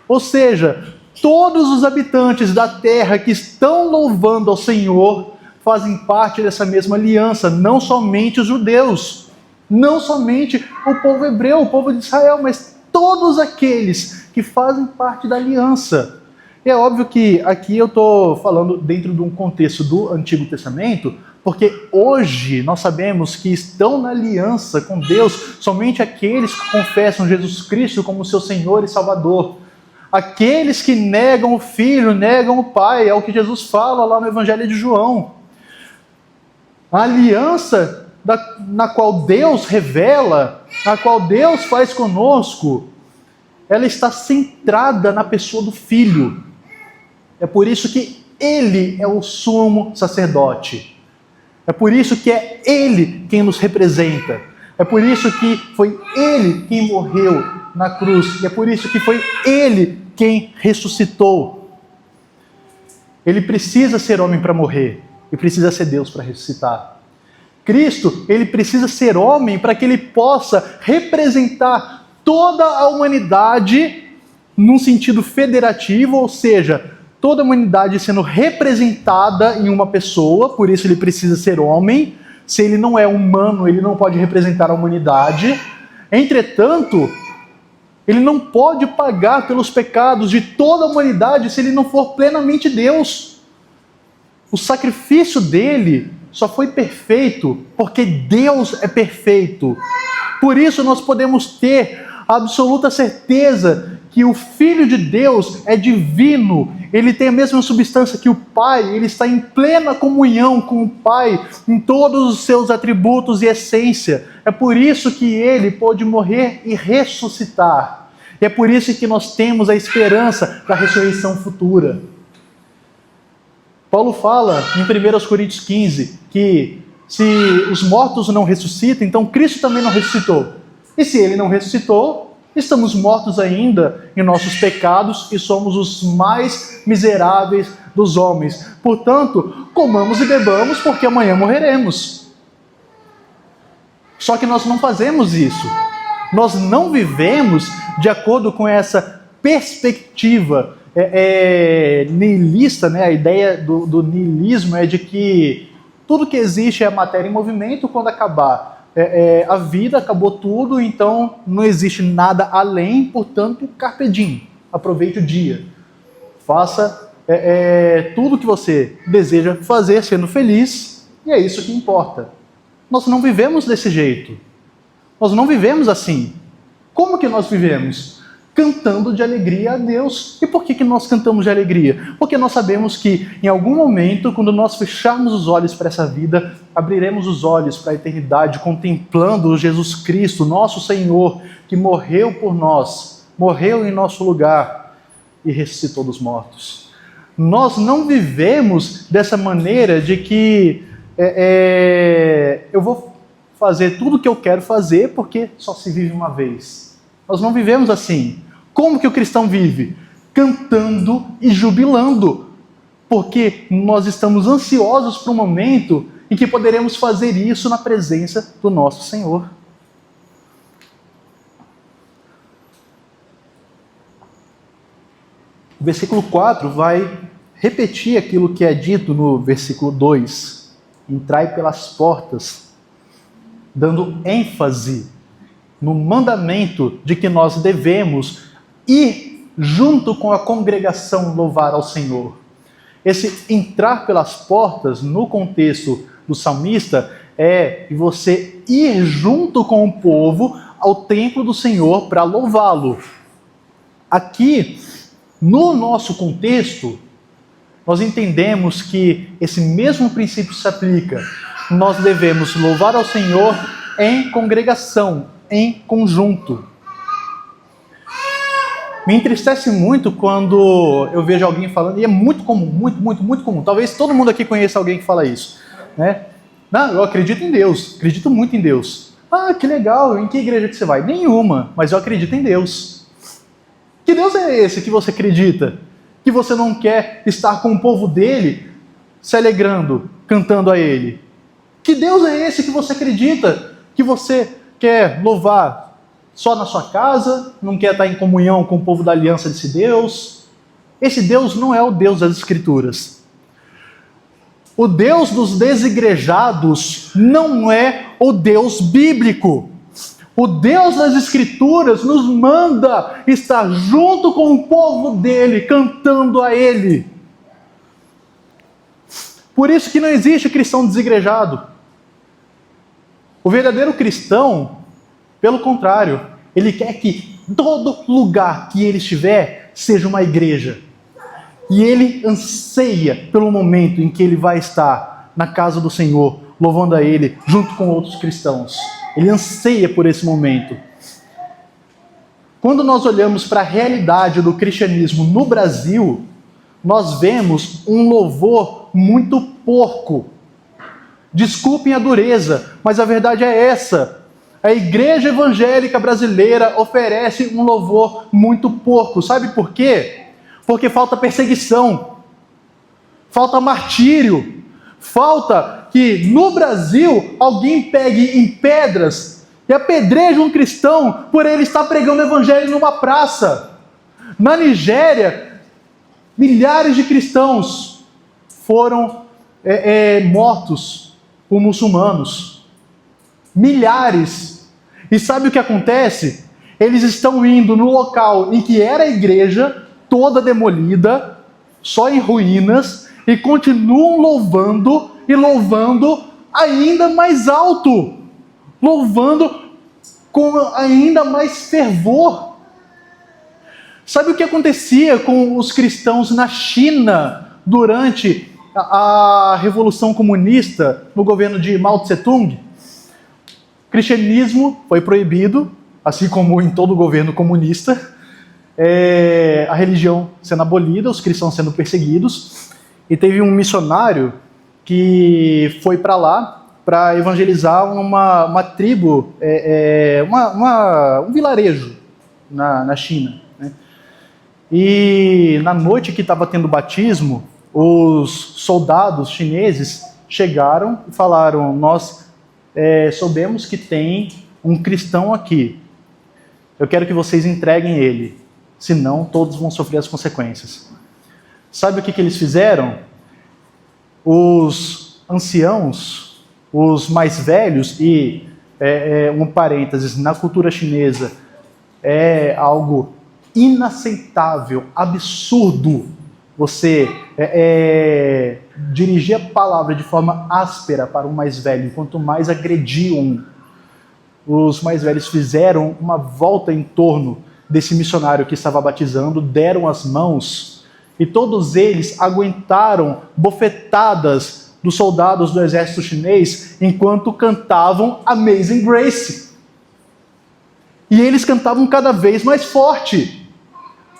Ou seja, todos os habitantes da terra que estão louvando ao Senhor fazem parte dessa mesma aliança, não somente os judeus, não somente o povo hebreu, o povo de Israel, mas todos aqueles que fazem parte da aliança. E é óbvio que aqui eu estou falando dentro de um contexto do Antigo Testamento, porque hoje nós sabemos que estão na aliança com Deus somente aqueles que confessam Jesus Cristo como seu Senhor e Salvador. Aqueles que negam o Filho, negam o Pai, é o que Jesus fala lá no Evangelho de João. A aliança na qual Deus revela, na qual Deus faz conosco, ela está centrada na pessoa do Filho. É por isso que Ele é o sumo sacerdote. É por isso que é Ele quem nos representa. É por isso que foi Ele quem morreu na cruz. E é por isso que foi Ele quem ressuscitou. Ele precisa ser homem para morrer. E precisa ser Deus para ressuscitar. Cristo, Ele precisa ser homem para que Ele possa representar toda a humanidade num sentido federativo, ou seja, toda a humanidade sendo representada em uma pessoa, por isso Ele precisa ser homem. Se Ele não é humano, Ele não pode representar a humanidade. Entretanto, Ele não pode pagar pelos pecados de toda a humanidade se Ele não for plenamente Deus. O sacrifício dele só foi perfeito porque Deus é perfeito. Por isso nós podemos ter a absoluta certeza que o Filho de Deus é divino. Ele tem a mesma substância que o Pai, ele está em plena comunhão com o Pai, em todos os seus atributos e essência. É por isso que ele pôde morrer e ressuscitar. E é por isso que nós temos a esperança da ressurreição futura. Paulo fala em 1 Coríntios 15 que se os mortos não ressuscitam, então Cristo também não ressuscitou. E se ele não ressuscitou, estamos mortos ainda em nossos pecados e somos os mais miseráveis dos homens. Portanto, comamos e bebamos porque amanhã morreremos. Só que nós não fazemos isso. Nós não vivemos de acordo com essa perspectiva nihilista, né? A ideia do nihilismo é de que tudo que existe é a matéria em movimento. Quando acabar a vida, acabou tudo, então não existe nada além, portanto, carpe diem, aproveite o dia. Faça tudo que você deseja fazer sendo feliz, e é isso que importa. Nós não vivemos desse jeito. Nós não vivemos assim. Como que nós vivemos? Cantando de alegria a Deus. E por que nós cantamos de alegria? Porque nós sabemos que em algum momento, quando nós fecharmos os olhos para essa vida, abriremos os olhos para a eternidade, contemplando Jesus Cristo, nosso Senhor, que morreu por nós, morreu em nosso lugar e ressuscitou dos mortos. Nós não vivemos dessa maneira de que eu vou fazer tudo o que eu quero fazer porque só se vive uma vez. Nós não vivemos assim. Como que o cristão vive? Cantando e jubilando. Porque nós estamos ansiosos para o momento em que poderemos fazer isso na presença do nosso Senhor. O versículo 4 vai repetir aquilo que é dito no versículo 2. Entrai pelas portas, dando ênfase no mandamento de que nós devemos ir junto com a congregação louvar ao Senhor. Esse entrar pelas portas, no contexto do salmista, é você ir junto com o povo ao templo do Senhor para louvá-lo. Aqui, no nosso contexto, nós entendemos que esse mesmo princípio se aplica. Nós devemos louvar ao Senhor em congregação, em conjunto. Me entristece muito quando eu vejo alguém falando, e é muito comum, muito comum. Talvez todo mundo aqui conheça alguém que fala isso, né? Não, eu acredito em Deus, acredito muito em Deus. Ah, que legal, em que igreja que você vai? Nenhuma, mas eu acredito em Deus. Que Deus é esse que você acredita? Que você não quer estar com o povo dele, se alegrando, cantando a ele? Que Deus é esse que você acredita? Que você quer louvar só na sua casa, não quer estar em comunhão com o povo da aliança desse Deus? Esse Deus não é o Deus das Escrituras. O Deus dos desigrejados não é o Deus bíblico. O Deus das Escrituras nos manda estar junto com o povo dele, cantando a ele. Por isso que não existe cristão desigrejado. O verdadeiro cristão, pelo contrário, ele quer que todo lugar que ele estiver seja uma igreja. E ele anseia pelo momento em que ele vai estar na casa do Senhor, louvando a Ele junto com outros cristãos. Ele anseia por esse momento. Quando nós olhamos para a realidade do cristianismo no Brasil, nós vemos um louvor muito porco. Desculpem a dureza, mas a verdade é essa. A igreja evangélica brasileira oferece um louvor muito porco. Sabe por quê? Porque falta perseguição, falta martírio, falta que no Brasil alguém pegue em pedras e apedreje um cristão por ele estar pregando o evangelho numa praça. Na Nigéria, milhares de cristãos foram mortos por muçulmanos. Milhares. E sabe o que acontece? Eles estão indo no local em que era a igreja, toda demolida, só em ruínas, e continuam louvando e louvando ainda mais alto, louvando com ainda mais fervor. Sabe o que acontecia com os cristãos na China durante a Revolução Comunista, no governo de Mao Tse-tung? O cristianismo foi proibido, assim como em todo governo comunista, a religião sendo abolida, os cristãos sendo perseguidos, e teve um missionário que foi para lá para evangelizar uma tribo, um vilarejo na China, né? E na noite que estava tendo batismo, os soldados chineses chegaram e falaram: nós soubemos que tem um cristão aqui, eu quero que vocês entreguem ele, senão todos vão sofrer as consequências. Sabe o que eles fizeram? Os anciãos, os mais velhos, e um parênteses, na cultura chinesa é algo inaceitável, absurdo, você dirigir a palavra de forma áspera para o mais velho, quanto mais agrediam. Os mais velhos fizeram uma volta em torno desse missionário que estava batizando, deram as mãos, e todos eles aguentaram bofetadas dos soldados do exército chinês enquanto cantavam Amazing Grace. E eles cantavam cada vez mais forte,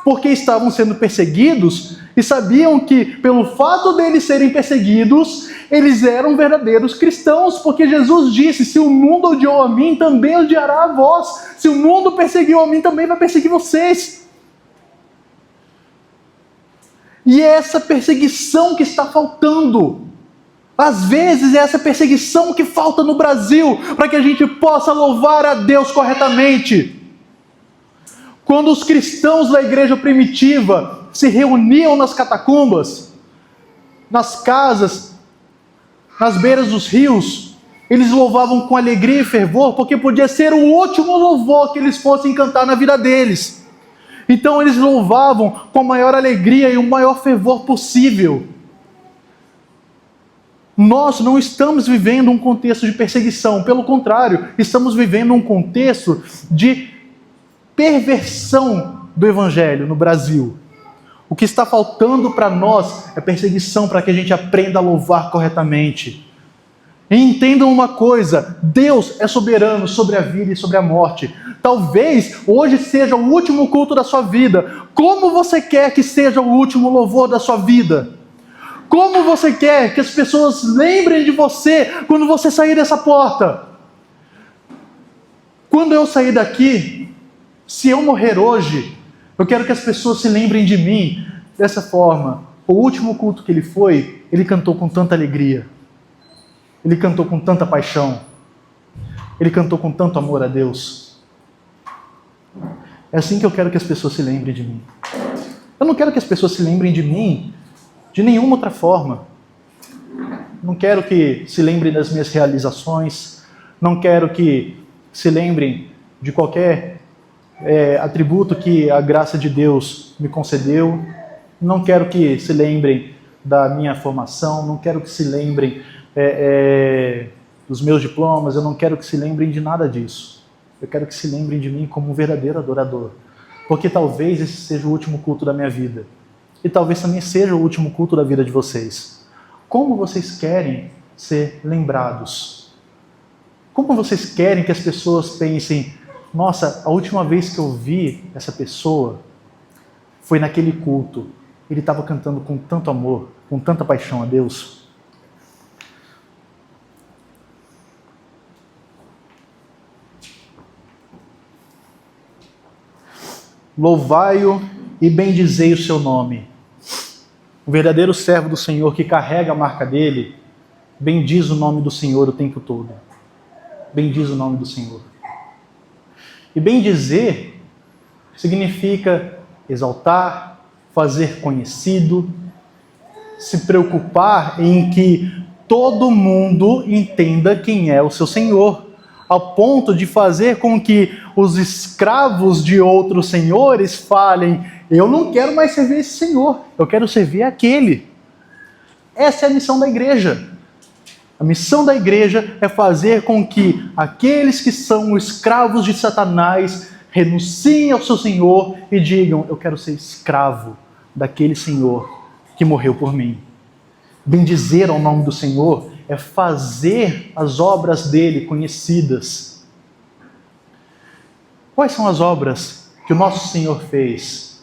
porque estavam sendo perseguidos e sabiam que, pelo fato deles serem perseguidos, eles eram verdadeiros cristãos, porque Jesus disse: se o mundo odiou a mim, também odiará a vós. Se o mundo perseguiu a mim, também vai perseguir vocês. E é essa perseguição que está faltando. Às vezes é essa perseguição que falta no Brasil, para que a gente possa louvar a Deus corretamente. Quando os cristãos da igreja primitiva se reuniam nas catacumbas, nas casas, nas beiras dos rios, eles louvavam com alegria e fervor, porque podia ser o último louvor que eles fossem cantar na vida deles. Então eles louvavam com a maior alegria e o maior fervor possível. Nós não estamos vivendo um contexto de perseguição, pelo contrário, estamos vivendo um contexto de perversão do evangelho no Brasil. O que está faltando para nós é perseguição, para que a gente aprenda a louvar corretamente. E entendam uma coisa: Deus é soberano sobre a vida e sobre a morte. Talvez hoje seja o último culto da sua vida. Como você quer que seja o último louvor da sua vida? Como você quer que as pessoas lembrem de você quando você sair dessa porta? Quando eu sair daqui, se eu morrer hoje, eu quero que as pessoas se lembrem de mim dessa forma. O último culto que ele foi, ele cantou com tanta alegria. Ele cantou com tanta paixão. Ele cantou com tanto amor a Deus. É assim que eu quero que as pessoas se lembrem de mim. Eu não quero que as pessoas se lembrem de mim de nenhuma outra forma. Não quero que se lembrem das minhas realizações. Não quero que se lembrem de qualquer atributo que a graça de Deus me concedeu. Não quero que se lembrem da minha formação. Não quero que se lembrem dos meus diplomas. Eu não quero que se lembrem de nada disso. Eu quero que se lembrem de mim como um verdadeiro adorador. Porque talvez esse seja o último culto da minha vida. E talvez também seja o último culto da vida de vocês. Como vocês querem ser lembrados? Como vocês querem que as pessoas pensem, nossa, a última vez que eu vi essa pessoa foi naquele culto. Ele estava cantando com tanto amor, com tanta paixão a Deus. Louvai-o e bendizei o seu nome. O verdadeiro servo do Senhor que carrega a marca dele, bendiz o nome do Senhor o tempo todo. Bendiz o nome do Senhor. E bendizer significa exaltar, fazer conhecido, se preocupar em que todo mundo entenda quem é o seu Senhor, ao ponto de fazer com que os escravos de outros senhores falem, eu não quero mais servir esse Senhor, eu quero servir aquele. Essa é a missão da igreja. A missão da igreja é fazer com que aqueles que são escravos de Satanás renunciem ao seu Senhor e digam, eu quero ser escravo daquele Senhor que morreu por mim. Bendizer ao nome do Senhor é fazer as obras dele conhecidas. Quais são as obras que o nosso Senhor fez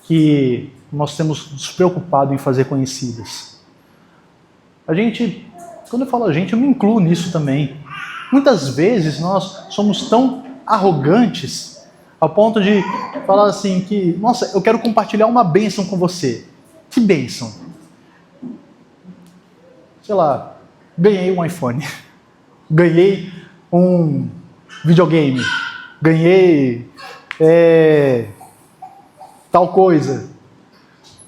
que nós temos nos preocupado em fazer conhecidas? Quando eu falo a gente, eu me incluo nisso também. Muitas vezes nós somos tão arrogantes ao ponto de falar assim que, nossa, eu quero compartilhar uma bênção com você. Que bênção? Sei lá, ganhei um iPhone, ganhei um videogame, ganhei tal coisa.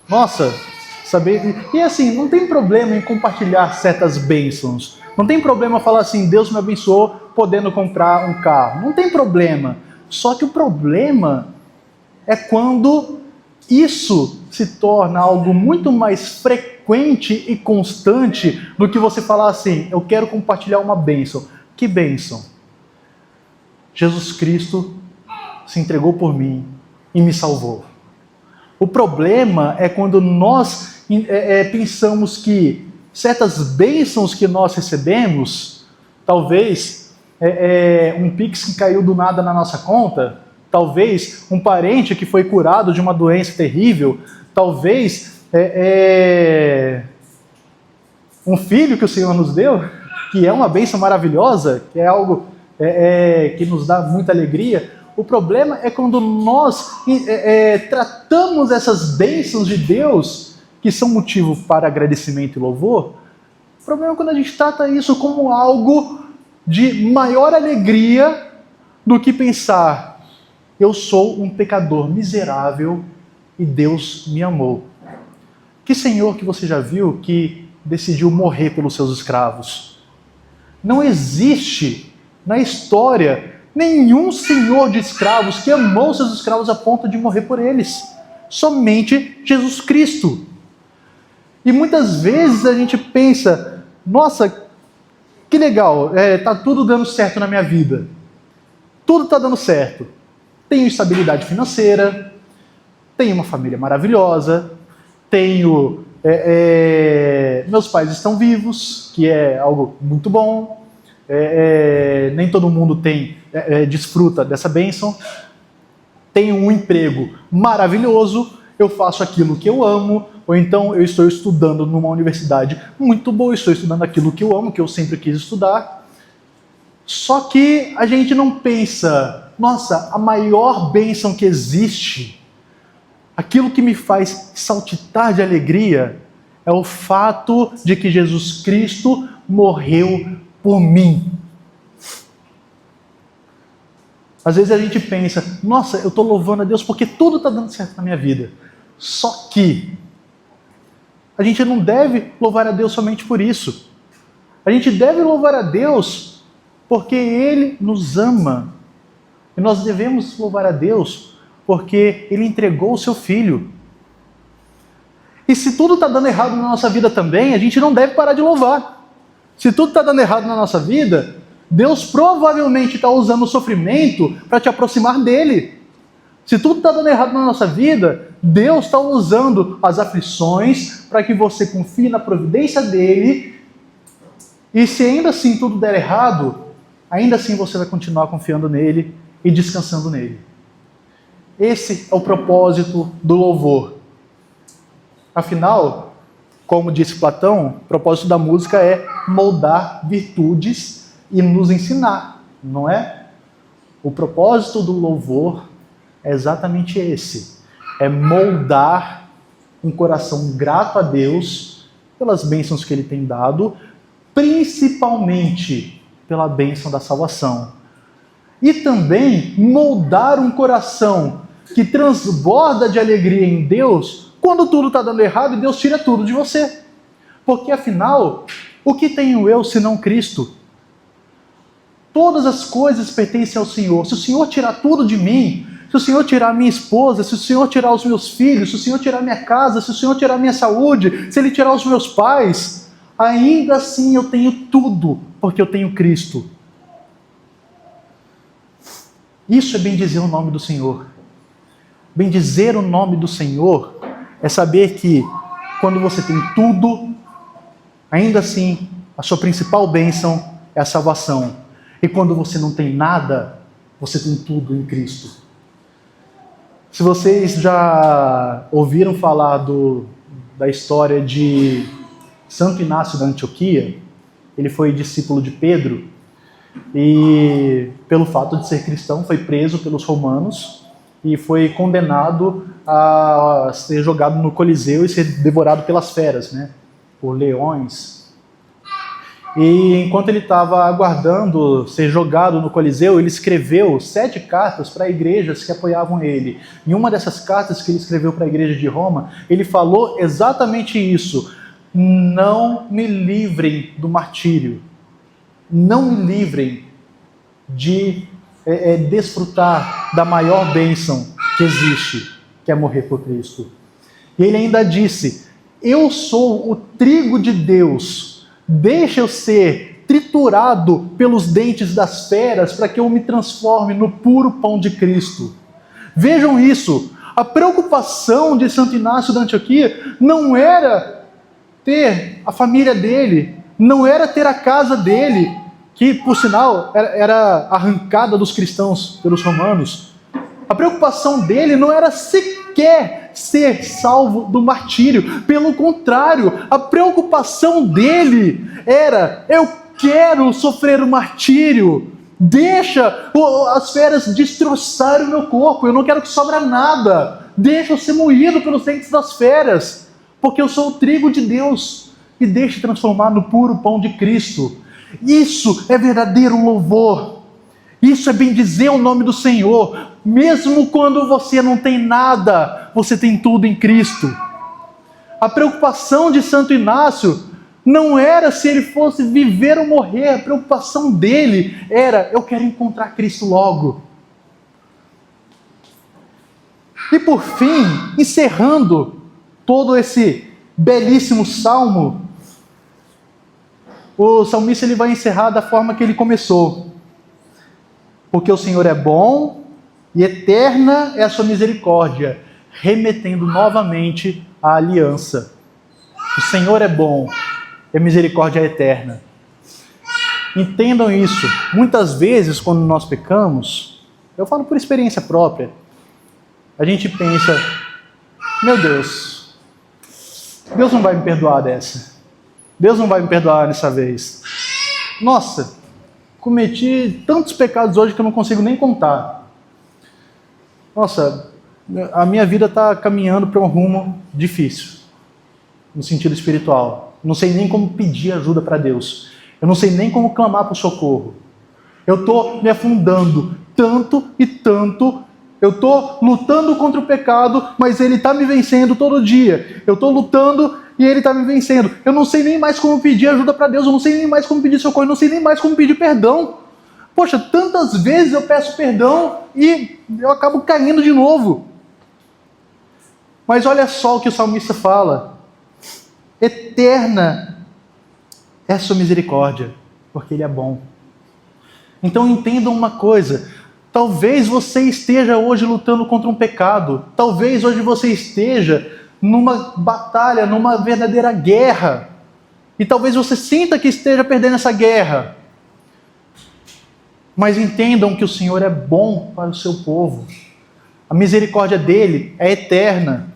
Nossa, saber... E assim, não tem problema em compartilhar certas bênçãos. Não tem problema falar assim, Deus me abençoou podendo comprar um carro. Não tem problema. Só que o problema é quando isso se torna algo muito mais frequente e constante do que você falar assim, eu quero compartilhar uma bênção. Que bênção? Jesus Cristo se entregou por mim e me salvou. O problema é quando nós pensamos que certas bênçãos que nós recebemos, talvez um Pix que caiu do nada na nossa conta, talvez um parente que foi curado de uma doença terrível, talvez um filho que o Senhor nos deu, que é uma bênção maravilhosa, que é algo que nos dá muita alegria. O problema é quando nós tratamos essas bênçãos de Deus, que são motivo para agradecimento e louvor. O problema é quando a gente trata isso como algo de maior alegria do que pensar, eu sou um pecador miserável e Deus me amou. Que Senhor que você já viu que decidiu morrer pelos seus escravos? Não existe na história nenhum senhor de escravos que amou seus escravos a ponto de morrer por eles. Somente Jesus Cristo. E muitas vezes a gente pensa, nossa, que legal, tá tudo dando certo na minha vida. Tudo está dando certo. Tenho estabilidade financeira, tenho uma família maravilhosa, tenho... meus pais estão vivos, que é algo muito bom. Nem todo mundo desfruta dessa bênção. Tenho um emprego maravilhoso, eu faço aquilo que eu amo, ou então eu estou estudando numa universidade muito boa, estou estudando aquilo que eu amo, que eu sempre quis estudar. Só que a gente não pensa, nossa, a maior bênção que existe, aquilo que me faz saltitar de alegria, é o fato de que Jesus Cristo morreu por mim. Às vezes a gente pensa, nossa, eu estou louvando a Deus porque tudo está dando certo na minha vida. Só que a gente não deve louvar a Deus somente por isso. A gente deve louvar a Deus porque Ele nos ama. E nós devemos louvar a Deus porque Ele entregou o seu Filho. E se tudo está dando errado na nossa vida também, a gente não deve parar de louvar. Se tudo está dando errado na nossa vida, Deus provavelmente está usando o sofrimento para te aproximar dele. Se tudo está dando errado na nossa vida, Deus está usando as aflições para que você confie na providência dele E se ainda assim tudo der errado, ainda assim você vai continuar confiando nele e descansando nele. Esse é o propósito do louvor. Afinal, como disse Platão, o propósito da música é moldar virtudes e nos ensinar, não é? O propósito do louvor é exatamente esse. É moldar um coração grato a Deus pelas bênçãos que Ele tem dado, principalmente pela bênção da salvação. E também moldar um coração que transborda de alegria em Deus quando tudo está dando errado e Deus tira tudo de você. Porque afinal, o que tenho eu senão Cristo? Todas as coisas pertencem ao Senhor. Se o Senhor tirar tudo de mim, se o Senhor tirar a minha esposa, se o Senhor tirar os meus filhos, se o Senhor tirar a minha casa, se o Senhor tirar a minha saúde, se Ele tirar os meus pais, ainda assim eu tenho tudo, porque eu tenho Cristo. Isso é bendizer o nome do Senhor. Bendizer o nome do Senhor é saber que quando você tem tudo, ainda assim a sua principal bênção é a salvação. E quando você não tem nada, você tem tudo em Cristo. Se vocês já ouviram falar da história de Santo Inácio da Antioquia, ele foi discípulo de Pedro e, pelo fato de ser cristão, foi preso pelos romanos e foi condenado a ser jogado no Coliseu e ser devorado pelas feras, né? Por leões. E enquanto ele estava aguardando ser jogado no Coliseu, ele escreveu 7 cartas para igrejas que apoiavam ele. Em uma dessas cartas que ele escreveu para a igreja de Roma, ele falou exatamente isso: não me livrem do martírio, não me livrem de desfrutar da maior bênção que existe, que é morrer por Cristo. E ele ainda disse: eu sou o trigo de Deus, deixa eu ser triturado pelos dentes das feras para que eu me transforme no puro pão de Cristo. Vejam isso, a preocupação de Santo Inácio da Antioquia não era ter a família dele, não era ter a casa dele, que por sinal era arrancada dos cristãos pelos romanos. A preocupação dele não era sequer ser salvo do martírio. Pelo contrário, a preocupação dele era: eu quero sofrer o martírio. Deixa as feras destroçarem o meu corpo. Eu não quero que sobra nada. Deixa eu ser moído pelos dentes das feras. Porque eu sou o trigo de Deus. E deixa transformar no puro pão de Cristo. Isso é verdadeiro louvor. Isso é bendizer o nome do Senhor. Mesmo quando você não tem nada, você tem tudo em Cristo. A preocupação de Santo Inácio não era se ele fosse viver ou morrer. A preocupação dele era: eu quero encontrar Cristo logo. E por fim, encerrando todo esse belíssimo salmo, o salmista ele vai encerrar da forma que ele começou. Porque o Senhor é bom e eterna é a sua misericórdia, remetendo novamente à aliança. O Senhor é bom e a misericórdia é eterna. Entendam isso. Muitas vezes, quando nós pecamos, eu falo por experiência própria, a gente pensa: meu Deus não vai me perdoar dessa. Deus não vai me perdoar dessa vez. Nossa, cometi tantos pecados hoje que eu não consigo nem contar. Nossa, a minha vida está caminhando para um rumo difícil, no sentido espiritual. Não sei nem como pedir ajuda para Deus. Eu não sei nem como clamar por socorro. Eu estou me afundando tanto e tanto. Eu estou lutando contra o pecado, mas ele está me vencendo todo dia. Eu estou lutando e ele está me vencendo. Eu não sei nem mais como pedir ajuda para Deus. Eu não sei nem mais como pedir socorro. Eu não sei nem mais como pedir perdão. Poxa, tantas vezes eu peço perdão e eu acabo caindo de novo. Mas olha só o que o salmista fala: eterna é a sua misericórdia, porque ele é bom. Então entendam uma coisa: talvez você esteja hoje lutando contra um pecado, talvez hoje você esteja numa batalha, numa verdadeira guerra, E talvez você sinta que esteja perdendo essa guerra. Mas entendam que o Senhor é bom para o seu povo. A misericórdia dele é eterna.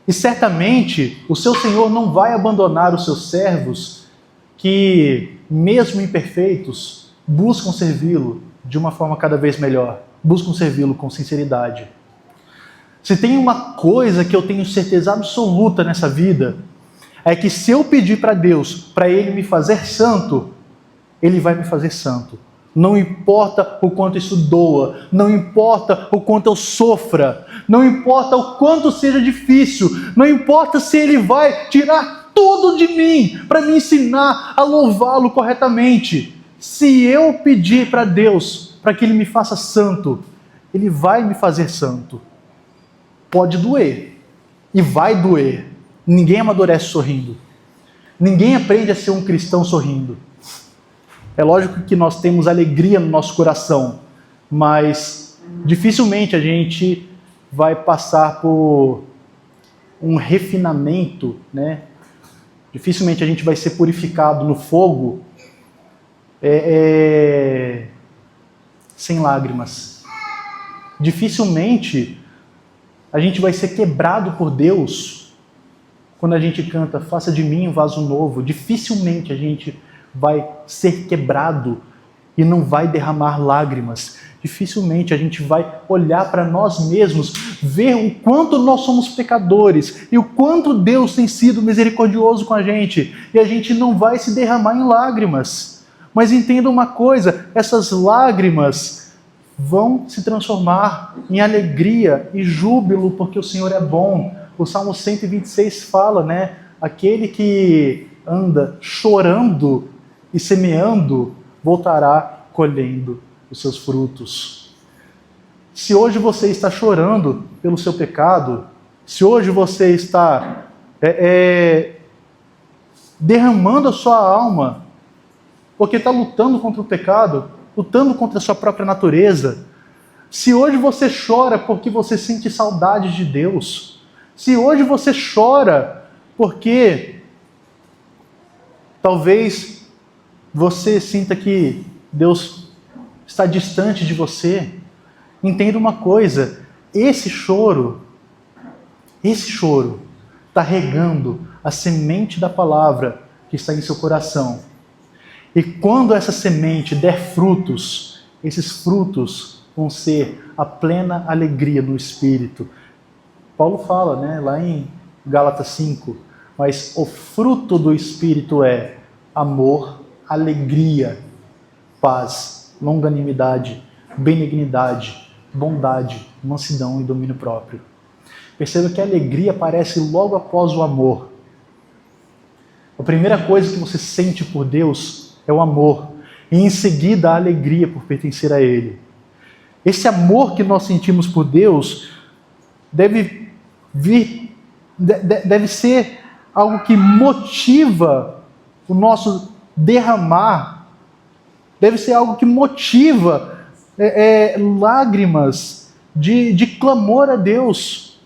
E certamente o seu Senhor não vai abandonar os seus servos que, mesmo imperfeitos, buscam servi-lo de uma forma cada vez melhor. Buscam servi-lo com sinceridade. Se tem uma coisa que eu tenho certeza absoluta nessa vida, é que se eu pedir para Deus, para Ele me fazer santo, Ele vai me fazer santo. Não importa o quanto isso doa, não importa o quanto eu sofra, não importa o quanto seja difícil, não importa se Ele vai tirar tudo de mim para me ensinar a louvá-lo corretamente. Se eu pedir para Deus, para que Ele me faça santo, Ele vai me fazer santo. Pode doer, e vai doer. Ninguém amadurece sorrindo. Ninguém aprende a ser um cristão sorrindo. É lógico que nós temos alegria no nosso coração, mas dificilmente a gente vai passar por um refinamento, né? Dificilmente a gente vai ser purificado no fogo sem lágrimas. Dificilmente a gente vai ser quebrado por Deus quando a gente canta "Faça de mim um vaso novo". Dificilmente a gente vai ser quebrado e não vai derramar lágrimas. Dificilmente a gente vai olhar para nós mesmos, ver o quanto nós somos pecadores e o quanto Deus tem sido misericordioso com a gente, e a gente não vai se derramar em lágrimas. Mas entenda uma coisa, essas lágrimas vão se transformar em alegria e júbilo, porque o Senhor é bom. O Salmo 126 fala, né? Aquele que anda chorando e semeando, voltará colhendo os seus frutos. Se hoje você está chorando pelo seu pecado, se hoje você está derramando a sua alma, porque está lutando contra o pecado, lutando contra a sua própria natureza, se hoje você chora porque você sente saudade de Deus, se hoje você chora porque talvez você sinta que Deus está distante de você, entenda uma coisa, esse choro está regando a semente da palavra que está em seu coração. E quando essa semente der frutos, esses frutos vão ser a plena alegria no Espírito. Paulo fala, né, lá em Gálatas 5, mas o fruto do Espírito é amor, alegria, paz, longanimidade, benignidade, bondade, mansidão e domínio próprio. Perceba que a alegria aparece logo após o amor. A primeira coisa que você sente por Deus é o amor, e em seguida a alegria por pertencer a Ele. Esse amor que nós sentimos por Deus deve ser algo que motiva o nosso derramar, deve ser algo que motiva lágrimas de clamor a Deus,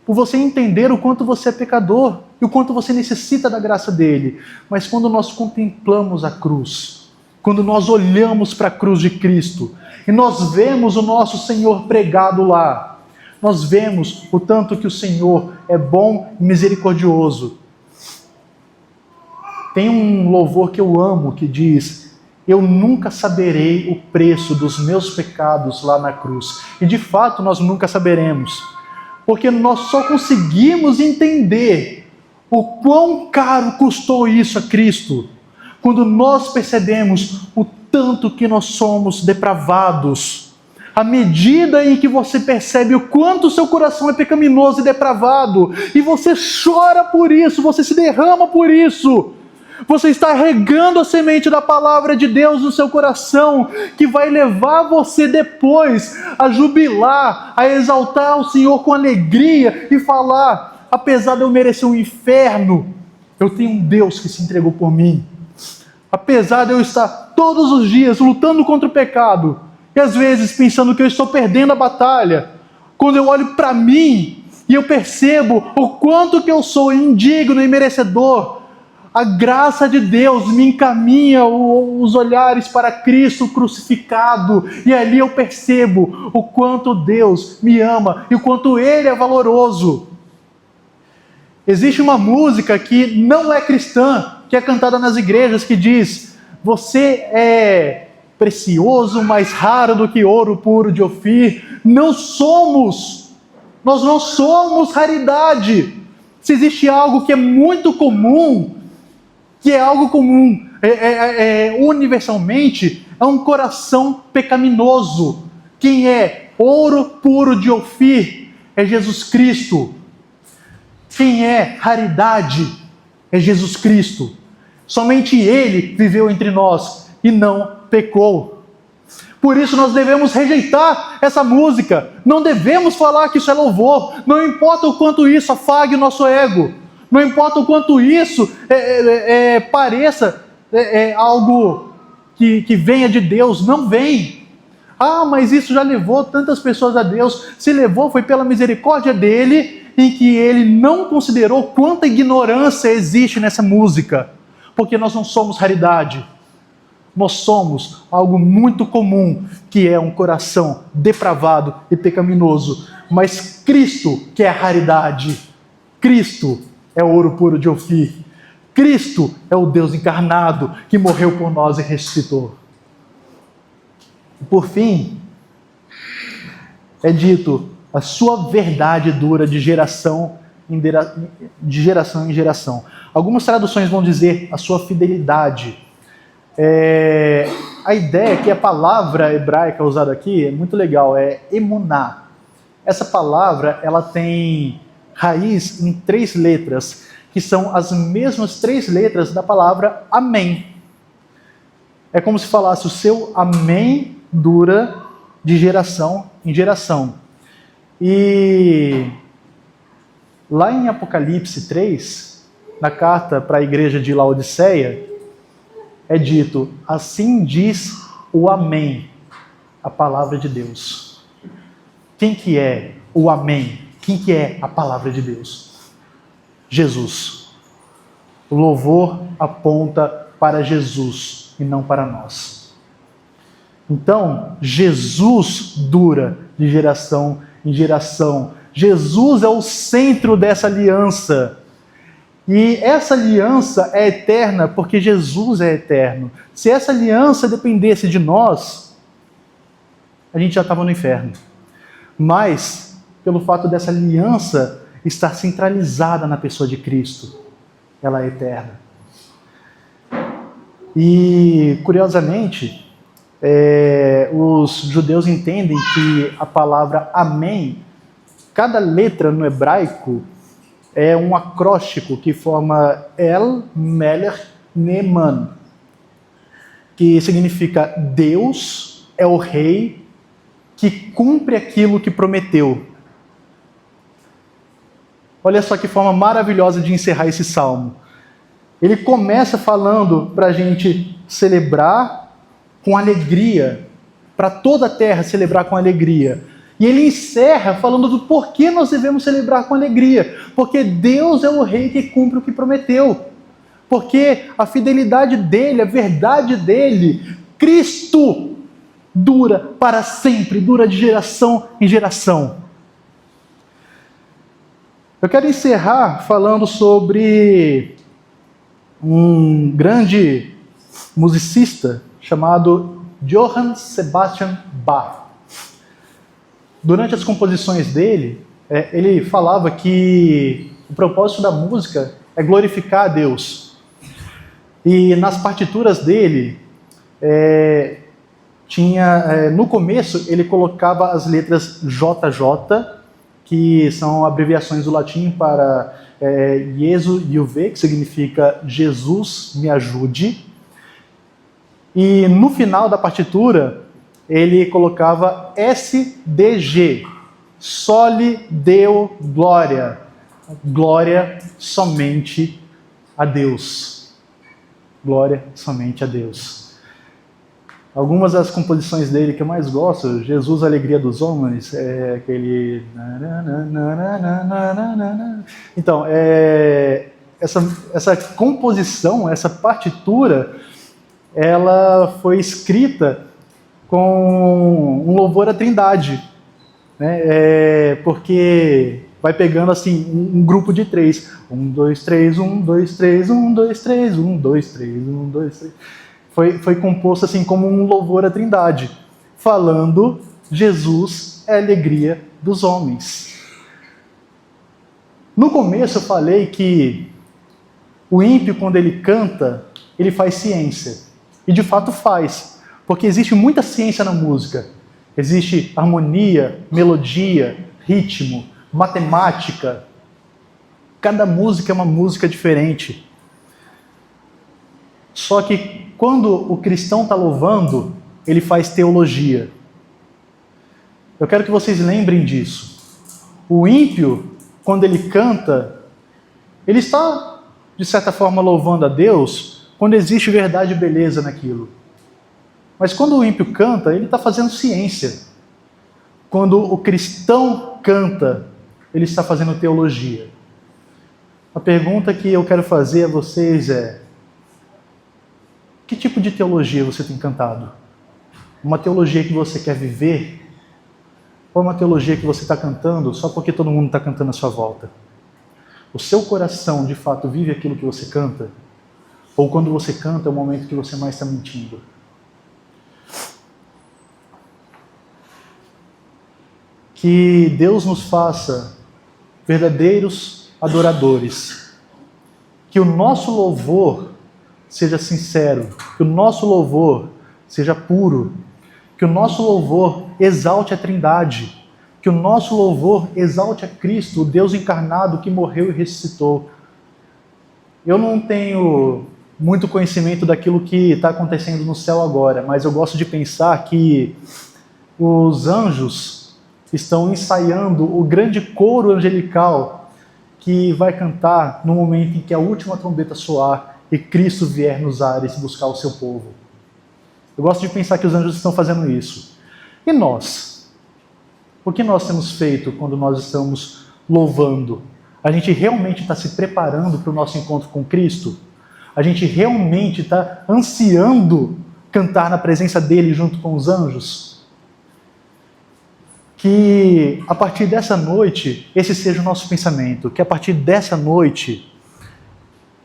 por você entender o quanto você é pecador e o quanto você necessita da graça dele. Mas quando nós contemplamos a cruz, quando nós olhamos para a cruz de Cristo e nós vemos o nosso Senhor pregado lá, nós vemos o tanto que o Senhor é bom e misericordioso. Tem um louvor que eu amo que diz: eu nunca saberei o preço dos meus pecados lá na cruz. E de fato nós nunca saberemos, porque nós só conseguimos entender o quão caro custou isso a Cristo quando nós percebemos o tanto que nós somos depravados. À medida em que você percebe o quanto o seu coração é pecaminoso e depravado, e você chora por isso, você se derrama por isso, você está regando a semente da palavra de Deus no seu coração, que vai levar você depois a jubilar, a exaltar o Senhor com alegria e falar: apesar de eu merecer um inferno, eu tenho um Deus que se entregou por mim. Apesar de eu estar todos os dias lutando contra o pecado, e às vezes pensando que eu estou perdendo a batalha, quando eu olho para mim e eu percebo o quanto que eu sou indigno e merecedor, a graça de Deus me encaminha os olhares para Cristo crucificado, e ali eu percebo o quanto Deus me ama e o quanto Ele é valoroso. Existe uma música que não é cristã, que é cantada nas igrejas, que diz: você é precioso, mais raro do que ouro puro de Ofir. Nós não somos raridade. Se existe algo que é muito comum, que é algo comum universalmente, é um coração pecaminoso. Quem é ouro puro de Ofir é Jesus Cristo. Quem é raridade é Jesus Cristo. Somente Ele viveu entre nós e não pecou. Por isso nós devemos rejeitar essa música. Não devemos falar que isso é louvor. Não importa o quanto isso afague o nosso ego. Não importa o quanto isso pareça algo que venha de Deus. Não vem. Ah, mas isso já levou tantas pessoas a Deus. Se levou, foi pela misericórdia dele, em que ele não considerou quanta ignorância existe nessa música. Porque nós não somos raridade. Nós somos algo muito comum, que é um coração depravado e pecaminoso. Mas Cristo, que é a raridade, Cristo é o ouro puro de Ofir. Cristo é o Deus encarnado que morreu por nós e ressuscitou. E por fim, é dito: a sua verdade dura de geração em geração. Algumas traduções vão dizer a sua fidelidade. A ideia é que a palavra hebraica usada aqui é muito legal, é emuná. Essa palavra ela tem raiz em 3 letras, que são as mesmas 3 letras da palavra amém. É como se falasse: o seu amém dura de geração em geração. E lá em Apocalipse 3, na carta para a igreja de Laodiceia, é dito: assim diz o amém, a palavra de Deus. Quem que é o amém? Quem que é a palavra de Deus? Jesus. O louvor aponta para Jesus e não para nós. Então, Jesus dura de geração em geração. Jesus é o centro dessa aliança. E essa aliança é eterna porque Jesus é eterno. Se essa aliança dependesse de nós, a gente já estava no inferno. Mas, pelo fato dessa aliança estar centralizada na pessoa de Cristo, ela é eterna. E, curiosamente, os judeus entendem que a palavra amém, cada letra no hebraico é um acróstico que forma El Melech Neeman, que significa Deus é o rei que cumpre aquilo que prometeu. Olha só que forma maravilhosa de encerrar esse salmo. Ele começa falando para a gente celebrar com alegria, para toda a terra celebrar com alegria. E ele encerra falando do porquê nós devemos celebrar com alegria. Porque Deus é o rei que cumpre o que prometeu. Porque a fidelidade dele, a verdade dele, Cristo, dura para sempre, dura de geração em geração. Eu quero encerrar falando sobre um grande musicista chamado Johann Sebastian Bach. Durante as composições dele, ele falava que o propósito da música é glorificar a Deus. E nas partituras dele, no começo ele colocava as letras JJ, que são abreviações do latim para Jesu Juve, que significa Jesus me ajude. E no final da partitura, ele colocava SDG, Soli Deo Glória, glória somente a Deus. Glória somente a Deus. Algumas das composições dele que eu mais gosto, Jesus, a Alegria dos Homens, é aquele... Então, essa composição, essa partitura, ela foi escrita com um louvor à Trindade, né? Porque vai pegando assim um grupo de 3. 1, 2, 3, 1, 2, 3, 1, 2, 3, 1, 2, 3, 1, 2, 3. Foi composto assim como um louvor à Trindade, falando Jesus é a alegria dos homens. No começo eu falei que o ímpio, quando ele canta, ele faz ciência. E de fato faz, porque existe muita ciência na música. Existe harmonia, melodia, ritmo, matemática. Cada música é uma música diferente. Só que quando o cristão está louvando, ele faz teologia. Eu quero que vocês lembrem disso. O ímpio, quando ele canta, ele está, de certa forma, louvando a Deus quando existe verdade e beleza naquilo. Mas quando o ímpio canta, ele está fazendo ciência. Quando o cristão canta, ele está fazendo teologia. A pergunta que eu quero fazer a vocês é: que tipo de teologia você tem cantado? Uma teologia que você quer viver? Ou uma teologia que você está cantando só porque todo mundo está cantando à sua volta? O seu coração, de fato, vive aquilo que você canta? Ou quando você canta é o momento que você mais está mentindo? Que Deus nos faça verdadeiros adoradores. Que o nosso louvor seja sincero, que o nosso louvor seja puro, que o nosso louvor exalte a Trindade, que o nosso louvor exalte a Cristo, o Deus encarnado que morreu e ressuscitou. Eu não tenho muito conhecimento daquilo que está acontecendo no céu agora, mas eu gosto de pensar que os anjos estão ensaiando o grande coro angelical que vai cantar no momento em que a última trombeta soar e Cristo vier nos ares buscar o seu povo. Eu gosto de pensar que os anjos estão fazendo isso. E nós? O que nós temos feito quando nós estamos louvando? A gente realmente está se preparando para o nosso encontro com Cristo? A gente realmente está ansiando cantar na presença dele junto com os anjos? Que a partir dessa noite, esse seja o nosso pensamento. Que a partir dessa noite,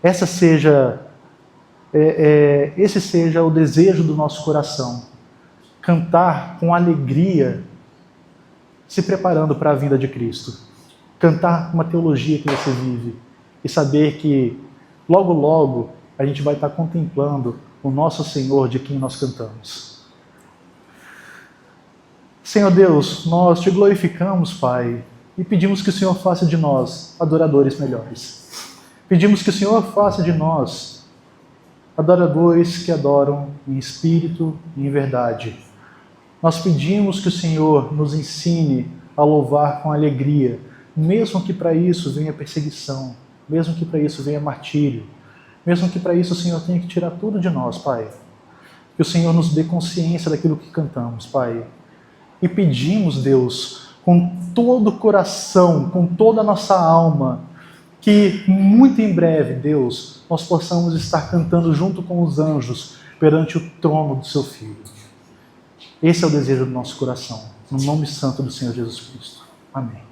esse seja o desejo do nosso coração. Cantar com alegria, se preparando para a vinda de Cristo. Cantar uma teologia que você vive e saber que logo, logo a gente vai estar contemplando o nosso Senhor de quem nós cantamos. Senhor Deus, nós te glorificamos, Pai, e pedimos que o Senhor faça de nós adoradores melhores. Pedimos que o Senhor faça de nós adoradores que adoram em espírito e em verdade. Nós pedimos que o Senhor nos ensine a louvar com alegria, mesmo que para isso venha perseguição, mesmo que para isso venha martírio, mesmo que para isso o Senhor tenha que tirar tudo de nós, Pai. Que o Senhor nos dê consciência daquilo que cantamos, Pai. E pedimos, Deus, com todo o coração, com toda a nossa alma, que muito em breve, Deus, nós possamos estar cantando junto com os anjos perante o trono do seu Filho. Esse é o desejo do nosso coração, no nome santo do Senhor Jesus Cristo. Amém.